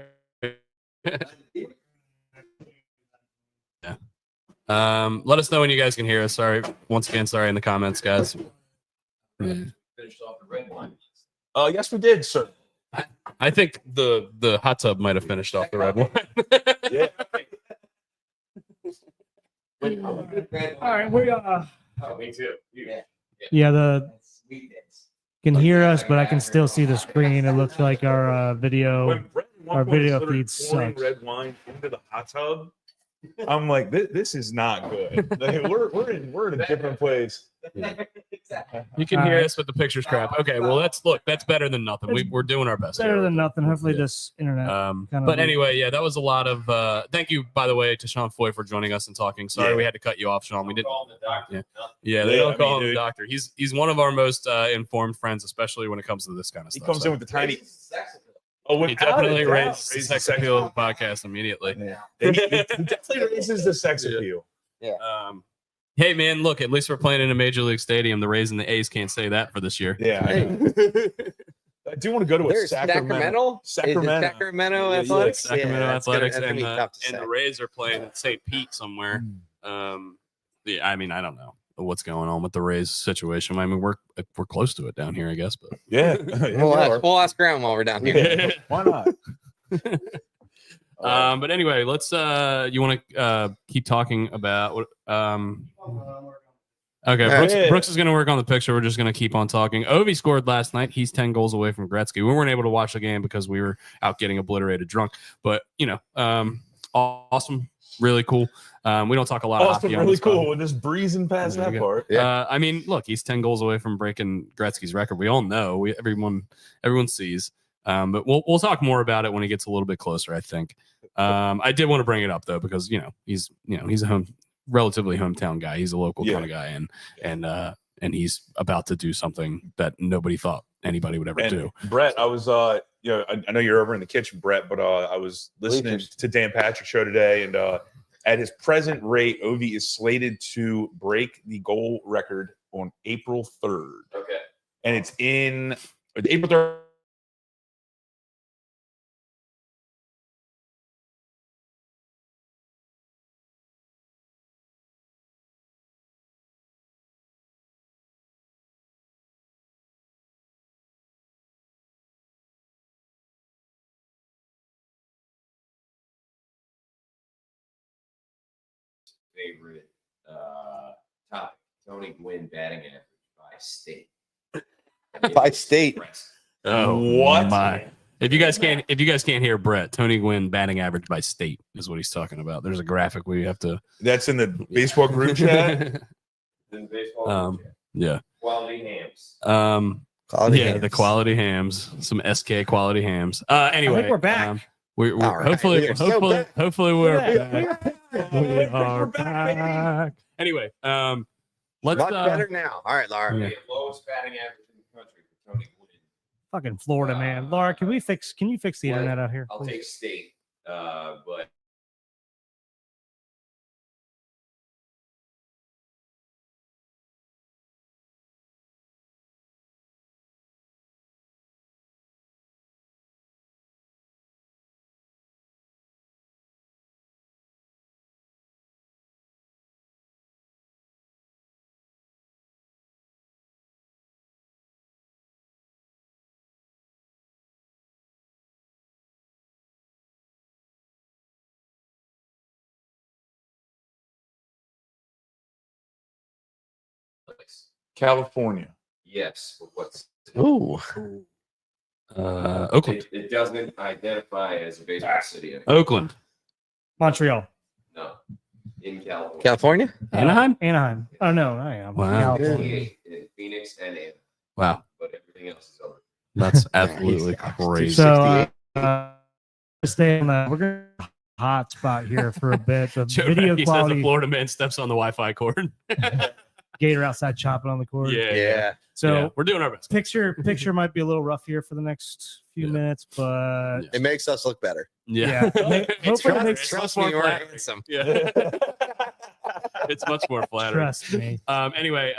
Yeah. Let us know when you guys can hear us. Sorry, once again, sorry in the comments, guys. Finished off the red wine. Yes, we did, sir. I think the hot tub might have finished off the red one. Yeah. All right, we Oh, me too. can hear us, but I can still see the screen. It looks like our video. When Brett at one Our point video started feed pouring sucks. red wine into the hot tub, I'm like, this is not good. Like, we're in a different place. You can hear us, but the picture's crap. Okay, well that's better than nothing. We're doing our best. Better here. than nothing. Hopefully, Yeah. this internet. But anyway, yeah, that was a lot of. Thank you, by the way, to Sean Foy for joining us and talking. Sorry Yeah. we had to cut you off, Sean. We didn't. Yeah, they Yeah, don't I call mean, him the dude. doctor. He's one of our most informed friends, especially when it comes to this kind of He stuff. comes in with the tiny. Oh, He without definitely a doubt, raised the sex appeal of the podcast immediately. Yeah. He definitely raises the sex Yeah. appeal. Hey man, look, at least we're playing in a major league stadium. The Rays and the A's can't say that for this year. Yeah. I do want to go to a There's Sacramento. Is it Sacramento Yeah, Athletics? Sacramento Yeah, it's gonna- Athletics that's gonna be and tough to say. the Rays are playing at St. Pete somewhere. Yeah, I mean, I don't know what's going on with the Rays situation. I mean, we're close to it down here, I guess, but Yeah. We'll ask Graham while we're down here. Yeah. Why not? But anyway, let's you want to keep talking about what okay, Yeah. Brooks is going to work on the picture. We're just going to keep on talking. Ovi scored last night. He's 10 goals away from Gretzky. We weren't able to watch the game because we were out getting obliterated drunk, but awesome, really cool. We don't talk a lot of Austin, hockey on really this cool. pod. We're just breezing past There that you go. part. I mean, look, he's 10 goals away from breaking Gretzky's record. We all know. Everyone sees. But we'll talk more about it when he gets a little bit closer, I think. I did want to bring it up though, because he's a relatively hometown guy. He's a local kind of guy, and he's about to do something that nobody thought anybody would ever And do. Brett, I was I know you're over in the kitchen, Brett, but I was listening to Dan Patrick's show today, and at his present rate, Ovi is slated to break the goal record on April 3rd. Okay. And it's in April 3rd. Favorite topic: Tony Gwynn batting average by state. By state. Oh, What? my. If you guys can't hear Brett, Tony Gwynn batting average by state is what he's talking about. There's a graphic we have to. That's in the baseball group chat. In baseball, Yeah. quality hams. Quality Yeah, hams. the quality hams, some SK quality hams. I Anyway, think we're back. We're All right. hopefully We are so back. we're Yeah. back. We are back. Anyway, let's Much better now. All right, Laura. Yeah. The lowest batting average in the country for Tony Gwynn. Fucking Florida, man. Laura, can you fix the Well, internet out here? I'll please? take state, but California. yes. But what's Ooh. Oakland. it doesn't identify as a baseball city. Oakland. Montreal. No, in California. California? Anaheim? Anaheim. Oh no, I am. Wow. California. In Phoenix and Anaheim, Wow. but everything else is over. That's absolutely crazy. So stay in the we're gonna hot spot here for a bit. The Joe video Mackey says quality. the Florida man steps on the Wi-Fi cord. Gator outside chopping on the cord. Yeah. So yeah, we're doing our best. picture might be a little rough here for the next few Yeah. minutes, but It makes us look better. Yeah. Yeah. Hopefully it makes- Trust me, we're handsome. Yeah. It's much more flattering. trust me. Anyway,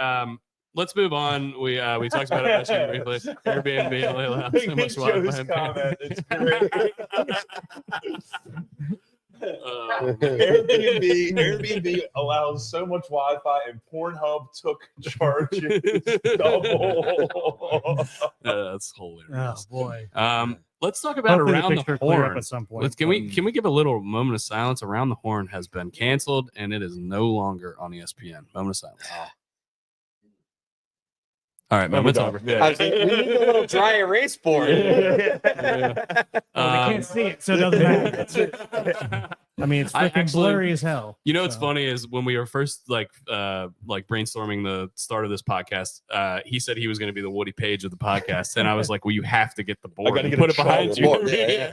let's move on. We talked about it briefly. Airbnb allows so much Wi-Fi. comment. It's great. Um, Airbnb allows so much Wi-Fi, and Pornhub took charges double. that's Oh hilarious. boy. Let's talk about Hopefully the Around the picture clear up Horn. at some point. Let's can we give a little moment of silence? Around the Horn has been canceled and it is no longer on ESPN. Moment of silence. All right, moment's over. I was like, we need a little dry erase board. Well, they can't see it, so it doesn't matter. I mean, it's I freaking actually- blurry as hell. You know what's So- funny is when we were first like brainstorming the start of this podcast, he said he was going to be the Woody Page of the podcast, and I was like, "Well, you have to get the board, gotta and get put a it behind you, board, yeah,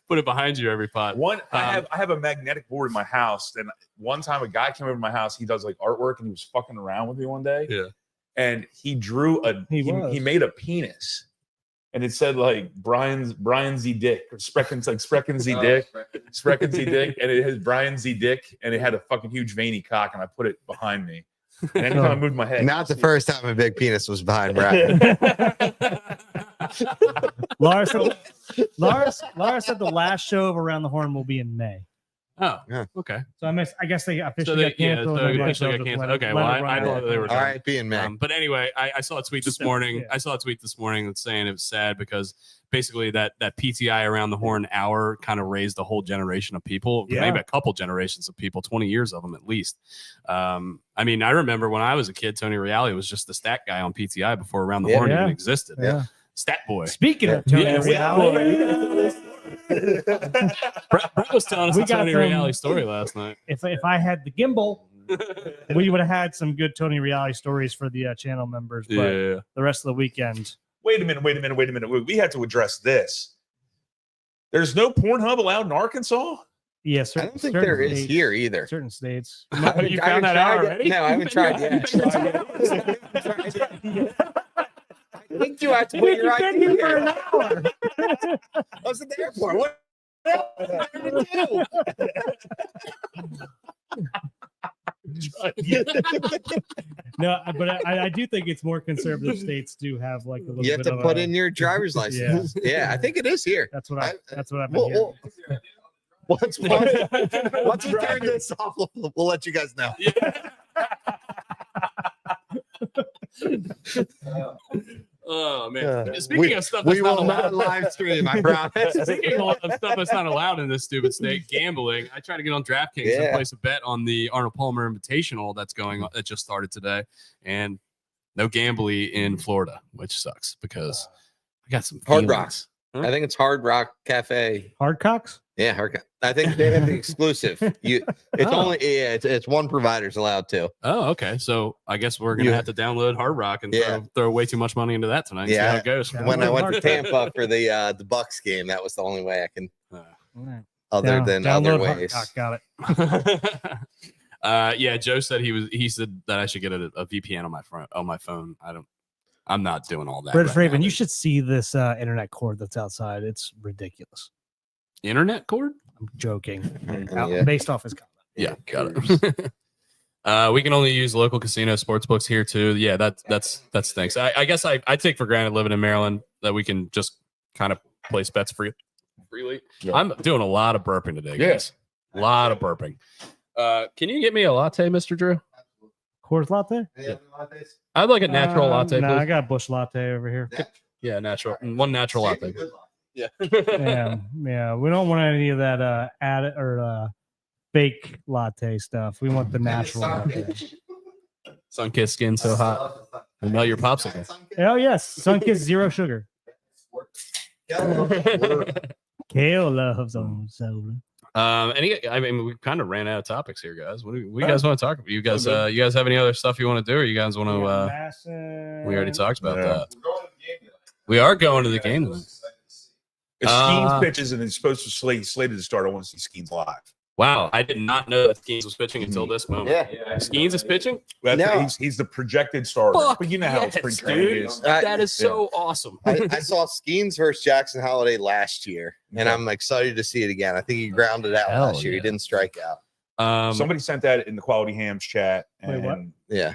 put it behind you every pod." I have a magnetic board in my house, and one time a guy came over to my house. He does like artwork, and he was fucking around with me one day. Yeah. And he drew he made a penis, and it said like Brian Z Dick or Sprechen Z Dick, Sprechen Z Dick, and it has Brian Z Dick, and it had a fucking huge veiny cock, and I put it behind me. And anytime I moved my head, Not the first time a big penis was behind Brad. Lars said the last show of Around the Horn will be in May. Oh, Yeah. okay. So I guess they So officially got canceled. so and I guess officially they'll got just canceled. let it- Okay, let well, it I run know out. that they were All right, be in May. But anyway, I saw a tweet this morning. Yeah. I saw a tweet this morning that's saying it was sad because basically that PTI Around the Horn hour kind of raised a whole generation of people, Yeah. maybe a couple generations of people, 20 years of them at least. I mean, I remember when I was a kid, Tony Reale was just the stat guy on PTI before Around the Yeah. Horn Yeah. even existed. Yeah. Stat boy. Speaking of Tony Yeah, Reale, Brett was telling us We a got Tony some- Reale story last night. if I had the gimbal, we would have had some good Tony Reale stories for the channel members. But Yeah. the rest of the weekend, wait a minute. We had to address this. There's no Pornhub allowed in Arkansas. yeah, I certain, don't think certain there is states- here either. Certain states. You I haven't found that tried out yet. already? No, I haven't tried yet. I think you have to put your ID here. I was at the airport. What the hell am I gonna do? No, but I do think it's more conservative states do have like a little You have bit to of put a- in your driver's license. Yeah, I think it is here. That's what I've been We'll, hearing. once we turn this off, we'll let you guys know. Oh man! Yeah. Speaking of stuff, We that's not will not allowed. live stream, I promise. Speaking of stuff that's not allowed in this stupid state, gambling. I tried to get on DraftKings and Yeah. place a bet on the Arnold Palmer Invitational that's going on. That just started today, and no gambling in Florida, which sucks because I got some Hard feelings. Rock. I think it's Hard Rock Cafe. Hardcocks? Yeah, Hard Rock. I think they have the exclusive. It's Oh. only it's one provider's allowed to. Oh, okay. So I guess we're gonna Yeah. have to download Hard Rock and Yeah. throw way too much money into that tonight. See how Yeah. it goes. Yeah. When I went to Hard Rock. Tampa for the Bucks game, that was the only way I can, other Down- than other download ways. Hardcock, got it. Yeah, Joe said he said that I should get a VPN on my phone. I'm not doing all that. Brett right Raven, now. you should see this internet cord that's outside. It's ridiculous. Internet cord? I'm joking. Yeah. Based off his comment. Yeah, got it. We can only use local casino sports books here too. Yeah, that stinks. I guess I take for granted living in Maryland that we can just kind of place bets freely. Yeah. I'm doing a lot of burping today, Yeah. guys. A lot of burping. Can you get me a latte, Mr. Drew? Coors latte? I'd like a natural latte, No, please. I got a Bush latte over here. Yeah, natural. One natural latte. Yeah. Yeah. We don't want any of that added or fake latte stuff. We want the natural latte. Sunkissed skin so hot. And melt your popsicle. Oh yes, Sunkist zero sugar. Kale loves them soda. I mean, we kind of ran out of topics here, guys. What do you guys want to talk about? You guys have any other stuff you want to do, or you guys want to? We already talked about that. We are going to the game. If Skeens pitches and it's supposed to slated to start, I want to see Skeens live. Wow, I did not know that Skeens was pitching until this moment. Yeah. Skeens is pitching. He's the projected starter. Fuck But you know how yes, spring training dude. is. That is so awesome. I saw Skeens versus Jackson Holiday last year, and I'm excited to see it again. I think he grounded out Hell last year. yeah. He didn't strike out. Somebody sent that in the Quality Hams chat. Wait, what? and Yeah.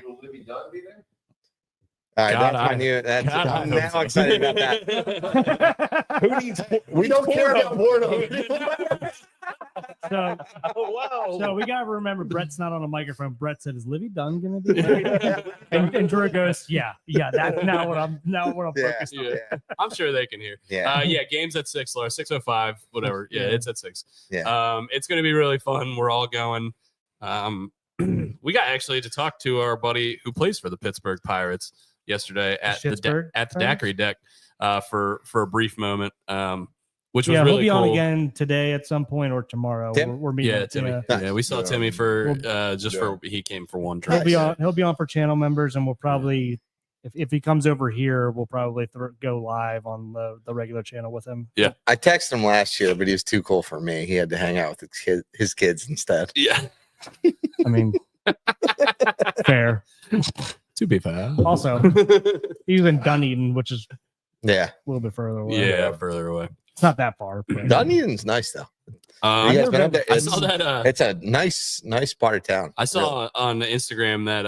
All right, God, that's my new. That's God, I I'm hope now so. excited about that. Who needs? We don't care about boredom. So, so we gotta remember Brett's not on a microphone. Brett said, "Is Livy Dunn gonna be there?" and Drew goes, "Yeah, that's not what I'm Yeah. focused on." Yeah. I'm sure they can hear. Yeah. Yeah, game's at 6, Laura. 6:05, whatever. Yeah, it's at 6. Yeah. It's gonna be really fun. We're all going. We got actually to talk to our buddy who plays for the Pittsburgh Pirates yesterday at the Schittsburg Daiquiri deck for a brief moment. Which was Yeah, really he'll be cool. on again today at some point or tomorrow. Tim? We're meeting. Yeah, Timmy. Yeah. Yeah, we saw Yeah. Timmy for Yeah. he came for one He'll trip. be on. He'll be on for channel members, and we'll probably, if he comes over here, we'll probably go live on the regular channel with him. I texted him last year, but he was too cool for me. He had to hang out with his kids instead. Yeah. I mean, fair. To be fair. Also, he's in Dunedin, which is Yeah. a little bit further away. Yeah, further away. It's not that far. but- Dunedin's nice though. You guys been up there? I saw that. It's a nice part of town. I saw on Instagram that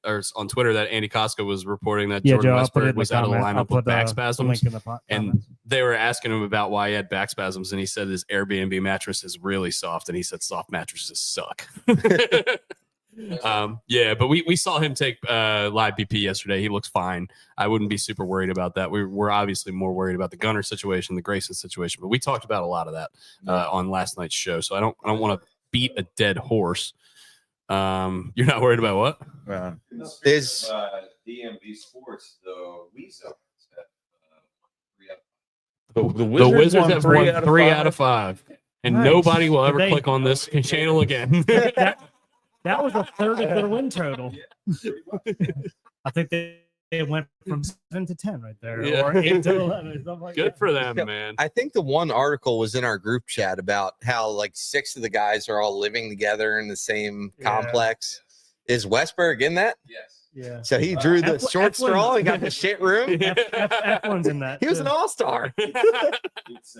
or on Twitter that Andy Costco was reporting that Yeah, Jordan Joe, I'll put it Westberg in the was out of the comment. I'll lineup with put back the spasms, link in the and comments. they were asking him about why he had back spasms, and he said his Airbnb mattress is really soft, and he said soft mattresses suck. Yeah, but we saw him take live BP yesterday. He looks fine. I wouldn't be super worried about that. We're obviously more worried about the Gunner situation, the Grayson situation, but we talked about a lot of that on last night's show. So I don't want to beat a dead horse. You're not worried about what? Is DMV Sports the Weasel? The The Wizards have won 3 out of 5, and Nice. nobody will ever They- click on this channel again. That was a third of their win total. I think they went from 7 to 10 right there, Yeah. or 8 to 11. Or something like Good that. for them, man. I think the one article was in our group chat about how like 6 of the guys are all living together in the same Yeah. complex. Is Westberg in that? Yes. Yeah. So he drew the Eflin- short Eflin's- straw. He got the shit room. Eflin's in that. He was too. an all-star. It's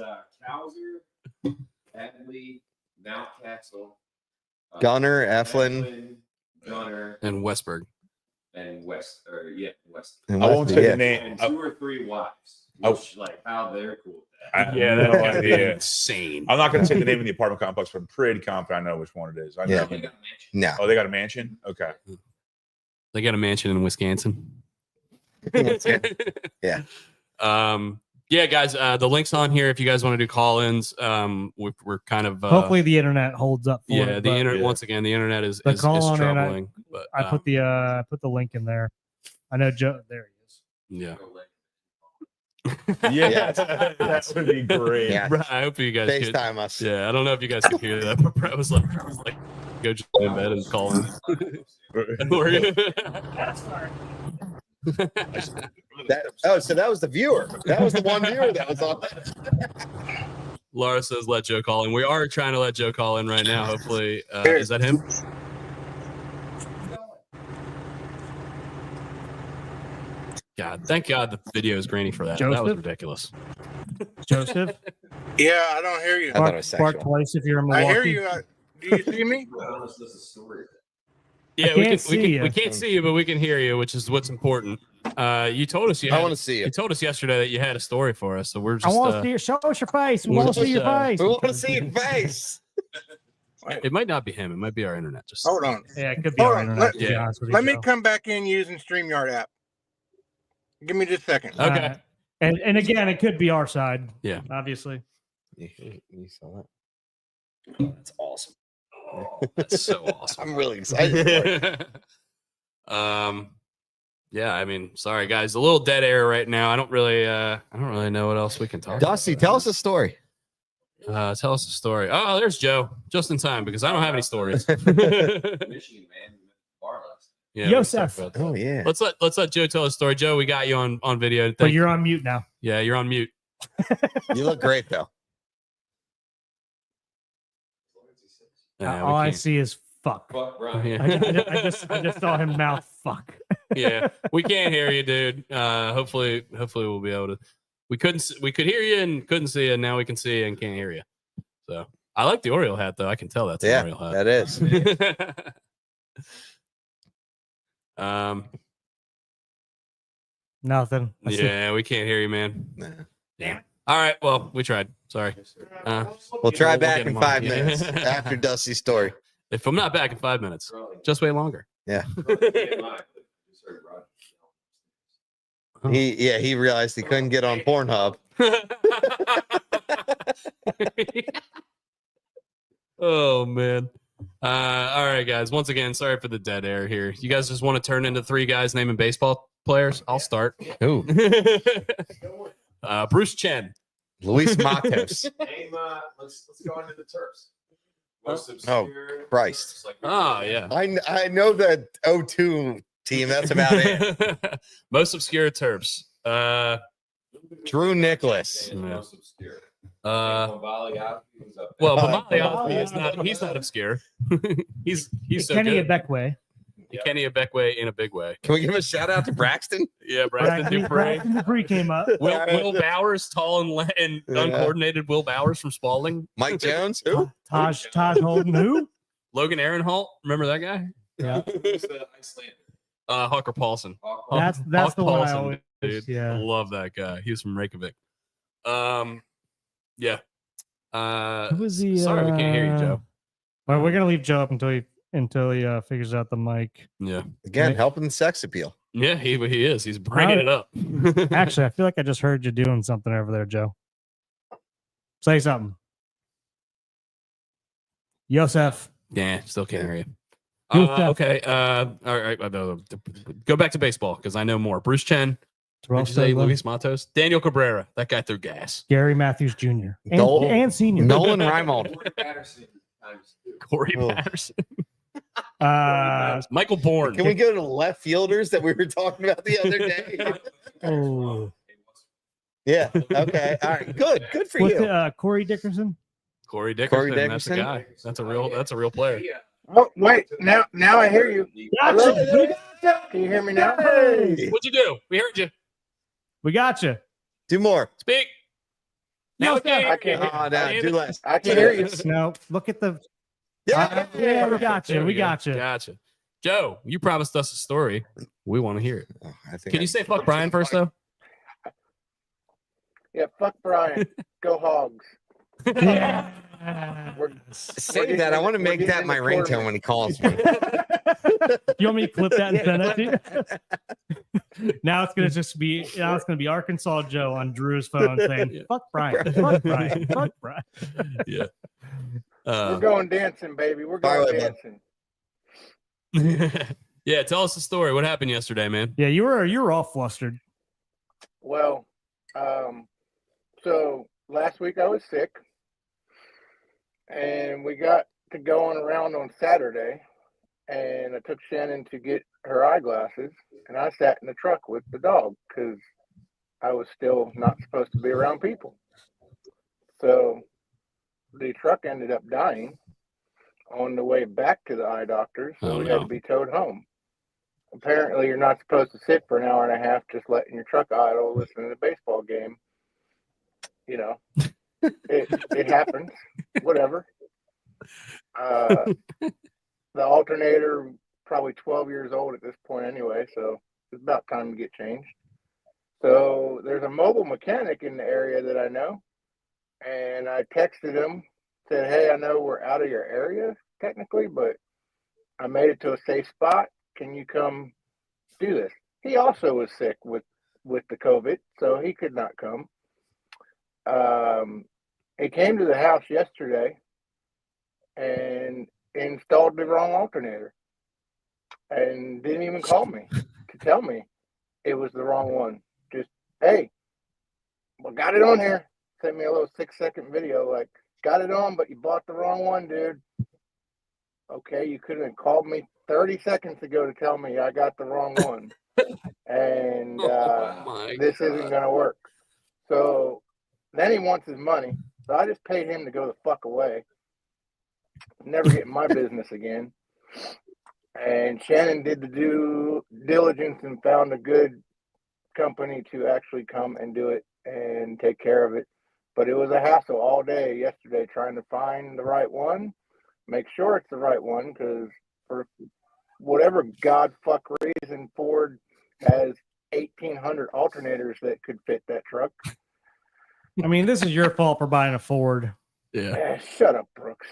Cowser, Adley, Mountcastle, Gunner, Eflin. Gunner, And Westberg. and West. And I won't say yeah. the name. And 2 or 3 wives. Oh. Which, like how they're cool with that. I have no idea. Insane. I'm not going to say the name of the apartment complex, but I'm pretty confident I know which one it is. I know. Yeah. They got a mansion. No. Oh, they got a mansion? Okay. They got a mansion in Wisconsin. Yeah. Yeah, guys. The link's on here if you guys want to do call-ins. We're kind of Hopefully the internet holds up. For yeah. it, The but internet once again. The internet is The call-in and troubling. But I put the link in there. I know Joe. There he is. yeah. Yeah, that would be great. Yeah. Bro, I hope you guys could. FaceTime us. Yeah, I don't know if you guys could hear that, but Brett was like, go just lay in bed and call in. So that was the viewer. That was the one viewer that was on. Laura says, let Joe call in. We are trying to let Joe call in right now. Hopefully, is that him? God, thank God the video is grainy for that. That was Joseph? ridiculous. Joseph, Yeah, I don't hear you. I thought it bark, was bark sexual. twice if you're in I Milwaukee. hear you. Do you see me? Yeah, can't see we you. can't see you, but we can hear you, which is what's important. You told us I want to see you you. told us yesterday that you had a story for us, so we're I just. want to see your, show us your face. We we're want to see just, your face. We want to see your face. It might not be him. It might be our internet. Just Hold on. Yeah, it could be Hold our on, internet. to be yeah. honest with you, Let me Joe. come back in using StreamYard app. Give me just a second. Okay. And again, it could be our side. Yeah. Obviously. You saw That's awesome. That's so that? awesome. I'm really excited. For it. Yeah, I mean, sorry guys, a little dead air right now. I don't really know what else we can talk Dusty, tell us a story. about. Tell us a story. Oh, there's Joe, just in time because I don't have any stories. Michigan, man. Bar last Yeah, Yosef. let's talk about Oh that. yeah. Let's let Joe tell a story. Joe, we got you on video. But Thank you're on mute now. Yeah, you're on mute. You look great though. Yeah, All we I can't- see is fuck. Fuck Brian. Yeah. I just saw him mouth fuck. Yeah, we can't hear you, dude. Hopefully we'll be able to. We could hear you and couldn't see you, and now we can see you and can't hear you. So I like the Oriole hat though. I can tell that's Yeah, an Oriole hat. that is. Nothing. I see- Yeah, we can't hear you, man. Nah. Damn. All right, well, we tried. Sorry. We'll try We'll back get in him on. 5 Yeah. minutes after Dusty's story. If I'm not back in 5 minutes, just wait longer. Yeah. He realized he couldn't get on Pornhub. Oh man. All right, guys. Once again, sorry for the dead air here. You guys just want to turn into 3 guys naming baseball players? I'll start. Ooh, Bruce Chen. Luis Matos. Name, let's go into the Terps. Most Oh, obscure. Christ. Like, Oh yeah. I know the O2 team. That's about it. Most obscure Terps. Drew Nicholas. Yeah. Most obscure. Well, Uh, Bomali is not. He's not obscure. he's so Kenny good. Ebekwe. Kenny Ebekwe in a big way. Can we give a shout out to Braxton? Yeah, Braxton Dupree. Braxton Dupree came up. Will Bowers, tall and Yeah. uncoordinated Will Bowers from Spalding. Mike Jones? Who? Taj Holden. Who? Logan Aaronholt. Remember that guy? Yeah. Hawker Paulson. That's Hawk the one I Paulson, always. dude. Yeah. I love that guy. He was from Reykjavik. Yeah. Who was the? Sorry, we can't hear you, Joe. Well, we're gonna leave Joe up until he figures out the mic. Yeah. Again, helping the sex appeal. Yeah, he is. He's bringing it up. Actually, I feel like I just heard you doing something over there, Joe. Say something. Yosef. Yeah, still can't hear you. Yosef. Okay. All right. Go back to baseball because I know more. Bruce Chen. Terrell Did you say Sterling, Luis Matos? Daniel Cabrera. That guy threw gas. Gary Matthews Jr. and, Dole- and senior. Nolan Reimold. Corey Oh. Patterson. Uh, Michael Bourne. Can we go to the left fielders that we were talking about the other day? oh, Yeah. Okay. All right. Good. Good for what's you. it, Corey Dickerson. Corey Dickerson. That's a Dickerson? guy. That's a real player. Oh, wait. Now I hear you. Gotcha. Can you hear me now? Hey, What'd you do? We heard you. we got you. Do more. Speak. Now we can't I can't hear Oh, no, do less. I can hear you. No, look at the. Yeah. Yeah, we got you. We got you. Gotcha. Joe, you promised us a story. We want to hear it. Oh, I think Can you say fuck Brian first, though? Yeah, fuck Brian. Go Hogs. Yeah. Say that. I want to make that my ringtone when he calls me. You want me to clip that and send it to you? Now it's gonna be Arkansas Joe on Drew's phone saying, "Fuck Brian, fuck Brian, fuck Brian." Yeah. We're going dancing, baby. We're going dancing. Yeah, tell us the story. What happened yesterday, man? Yeah, you were all flustered. Well, so last week I was sick, and we got to going around on Saturday, and I took Shannon to get her eyeglasses, and I sat in the truck with the dog because I was still not supposed to be around people. So the truck ended up dying on the way back to the eye doctor, so we had to be towed home. Apparently, you're not supposed to sit for an hour and a half just letting your truck idle, listening to the baseball game. You know, it happens. Whatever. The alternator, probably 12 years old at this point anyway, so it's about time to get changed. So there's a mobile mechanic in the area that I know, and I texted him, said, "Hey, I know we're out of your area technically, but I made it to a safe spot. Can you come do this?" He also was sick with the COVID, so he could not come. He came to the house yesterday and installed the wrong alternator and didn't even call me to tell me it was the wrong one. Just, "Hey, well, got it on here." Sent me a little 6-second video like, "Got it on, but you bought the wrong one, dude." Okay, you could have called me 30 seconds ago to tell me I got the wrong one. And this isn't going to work. So then he wants his money. So I just paid him to go the fuck away. Never get in my business again. And Shannon did the due diligence and found a good company to actually come and do it and take care of it. But it was a hassle all day yesterday trying to find the right one, make sure it's the right one, because for whatever god fuck reason, Ford has 1,800 alternators that could fit that truck. I mean, this is your fault for buying a Ford. Yeah. Shut up, Brooks.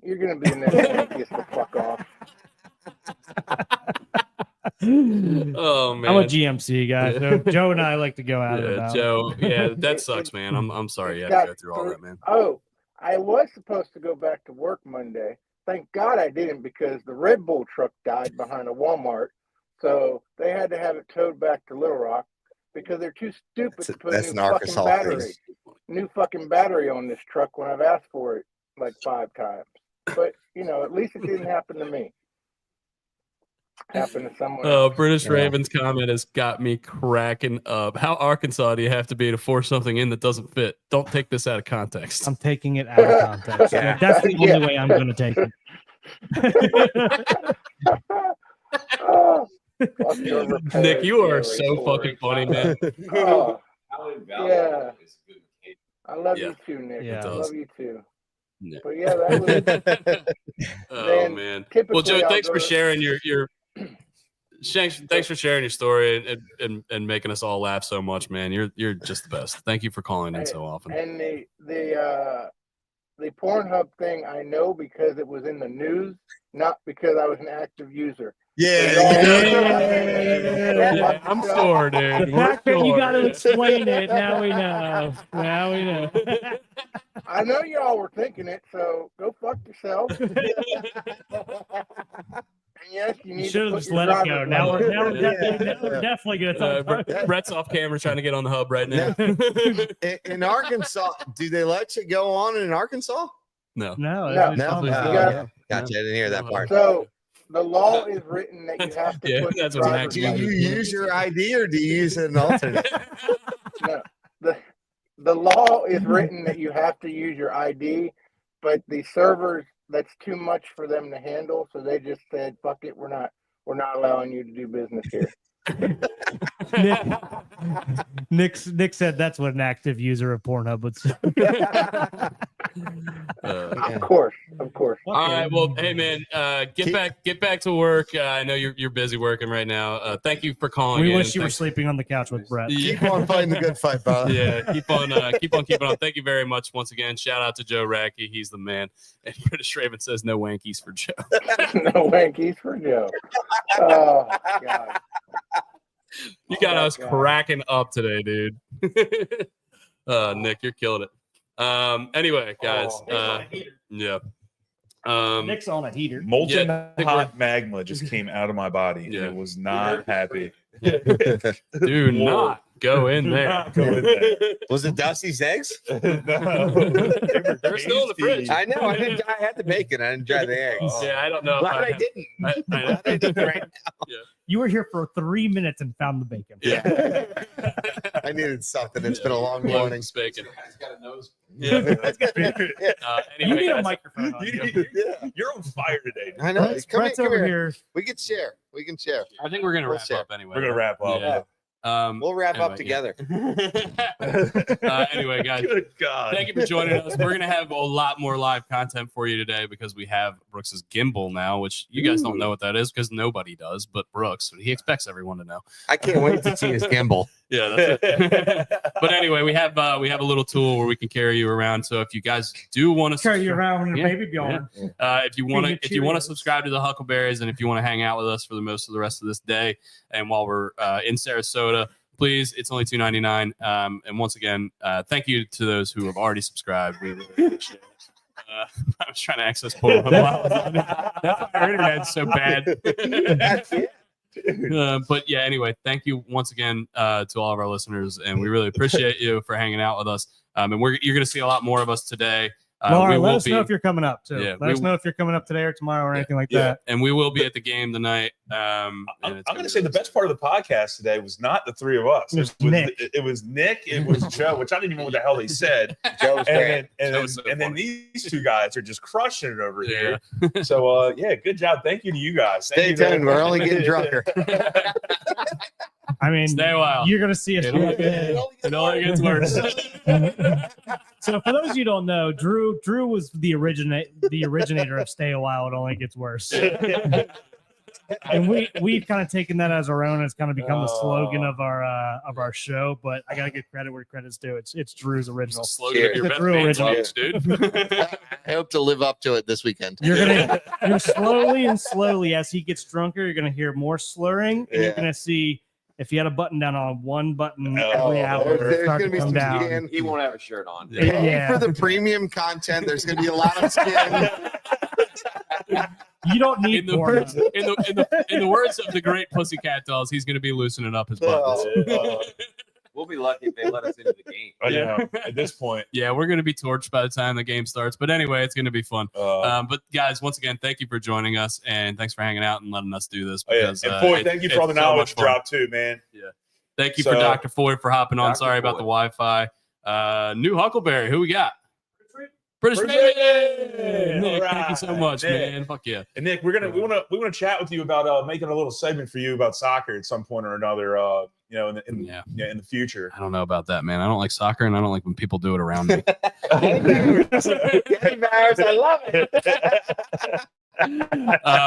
You're gonna be in there and get the fuck off. Oh man, I'm a GMC guy. So Joe and I like to go out. Yeah, Joe. Yeah, that sucks, man. I'm sorry you had to go through all that, man. Oh, I was supposed to go back to work Monday. Thank God I didn't, because the Red Bull truck died behind a Walmart. So they had to have it towed back to Little Rock because they're too stupid to put a new fucking battery on this truck when I've asked for it like 5 times. But, you know, at least it didn't happen to me. Happened to someone else. British Ravens comment has got me cracking up. How Arkansas do you have to be to force something in that doesn't fit? Don't take this out of context. I'm taking it out of context. Yeah. That's the only way I'm going to take it. Nick, you are so fucking funny, man. Oh, yeah. I love you too, Nick. Yeah. I love you too. Yeah. But yeah, that was. Oh man. Well, Joe, thanks for sharing your thanks for sharing your story and making us all laugh so much, man. You're just the best. Thank you for calling in so often. And the Pornhub thing, I know because it was in the news, not because I was an active user. Yeah, I'm sure, dude. You got to explain it. Now we know. I know y'all were thinking it, so go fuck yourself. And yes, you should have just let it go. Now we're definitely going to talk. Brett's off camera trying to get on the hub right now. In Arkansas, do they let you go on in Arkansas? No. Gotcha. I didn't hear that part. So the law is written that you have to put. That's what do you use your ID or do you use an alternate? No, the law is written that you have to use your ID, but the servers, that's too much for them to handle, so they just said, "Fuck it, we're not allowing you to do business here." Nick said that's what an active user of Pornhub would say. Of course. Well, All right. Well, hey man, get back to work. I know you're busy working right now. Thank you for calling. We wish you were sleeping on the couch with Brett. Keep on fighting the good fight, bro. Yeah, keep on keeping on. Thank you very much once again. Shout out to Joe Racky. He's the man. And British Raven says no wankies for Joe. No wankies for Joe. Oh God. You got us cracking up today, dude. Nick, you're killing it. Anyway, guys. Yeah. Nick's on a heater. Molten hot magma just came out of my body. Yeah. It was not happy. Do not go in there. Was it Dusty's eggs? No. They're still in the fridge. I know. I had the bacon. I didn't try the eggs. Yeah, I don't know. Glad I didn't. Glad I didn't right now. Yeah. You were here for 3 minutes and found the bacon. Yeah. I needed something. It's been a long morning. Bacon. got a nose. Yeah. You Anyway, need a guys. microphone on you. You're on fire today. I know. Come Brett's here, come over here. here. We can share. We can share. I think we're gonna We'll wrap share. up anyway. We're gonna wrap up. Yeah. We'll wrap up anyway, together. Anyway, guys, Good God. thank you for joining us. We're gonna have a lot more live content for you today because we have Brooks's gimbal now, which you guys don't know what that is because nobody does, but Brooks. He expects everyone to know. I can't wait to see his gimbal. Yeah, that's it. But anyway, we have a little tool where we can carry you around. So if you guys do want to Carry you around in a Yeah, baby beyond. if you want to Cheerios. subscribe to the Huckleberries and if you want to hang out with us for the most of the rest of this day and while we're in Sarasota, please, it's only $2.99. And once again, thank you to those who have already subscribed. We really appreciate it. I was trying to access Pornhub. That's why our internet's so bad. But yeah, anyway, thank you once again to all of our listeners, and we really appreciate you for hanging out with us. And you're going to see a lot more of us today. Laura, we let will us know if you're coming up too. Yeah, let us know if you're coming up today or tomorrow or anything like Yeah, that. and we will be at the game tonight. I'm going to say the best part of the podcast today was not the three of us. It was Nick. It was Nick. It was Joe, which I didn't even know what the hell they said. Joe was great. And then these two guys are just crushing it over here. So, yeah, good job. Thank you to you guys. Stay tuned. We're only getting drunker. I mean, Stay a while. you're gonna see us. It only gets worse. So for those of you who don't know, Drew was the originator of Stay a While. It only gets worse. And we've kind of taken that as our own. It's kind of become the slogan of our show. But I gotta give credit where credit's due. It's Drew's original Slogan of your The best Drew fans original. loves, dude. I hope to live up to it this weekend. You're slowly and slowly as he gets drunker, you're gonna hear more slurring, and you're Yeah. gonna see if you had a button down on one button Oh, every hour, there's start gonna to be come some down. skin. He won't have a shirt on. Pay Yeah. for the premium content. There's going to be a lot of skin. You don't In need the, porn. words, in the words of the great Pussycat Dolls, he's going to be loosening up his buttons. We'll be lucky if they let us into the game. I know. At this point. Yeah, we're going to be torched by the time the game starts. But anyway, it's going to be fun. But guys, once again, thank you for joining us and thanks for hanging out and letting us do this. Because, And Foy, thank you for all the it's so knowledge much fun. drop too, man. Thank you for So- Dr. Foy for hopping on. Dr. Sorry about Foy. the Wi-Fi. New Huckleberry. Who we got? British British Raven! Raven! Nick, All thank you so right, much, Nick. man. Fuck yeah. And Nick, we want to chat with you about making a little segment for you about soccer at some point or another. In the future. I don't know about that, man. I don't like soccer and I don't like when people do it around me. I love it.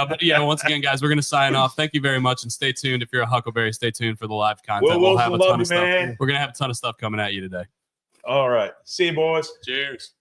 But yeah, once again, guys, we're going to sign off. Thank you very much and stay tuned. If you're a Huckleberry, stay tuned for the live content. Will We'll have a Wilson, ton love of you, stuff. man. We're going to have a ton of stuff coming at you today. All right. See you, boys. Cheers.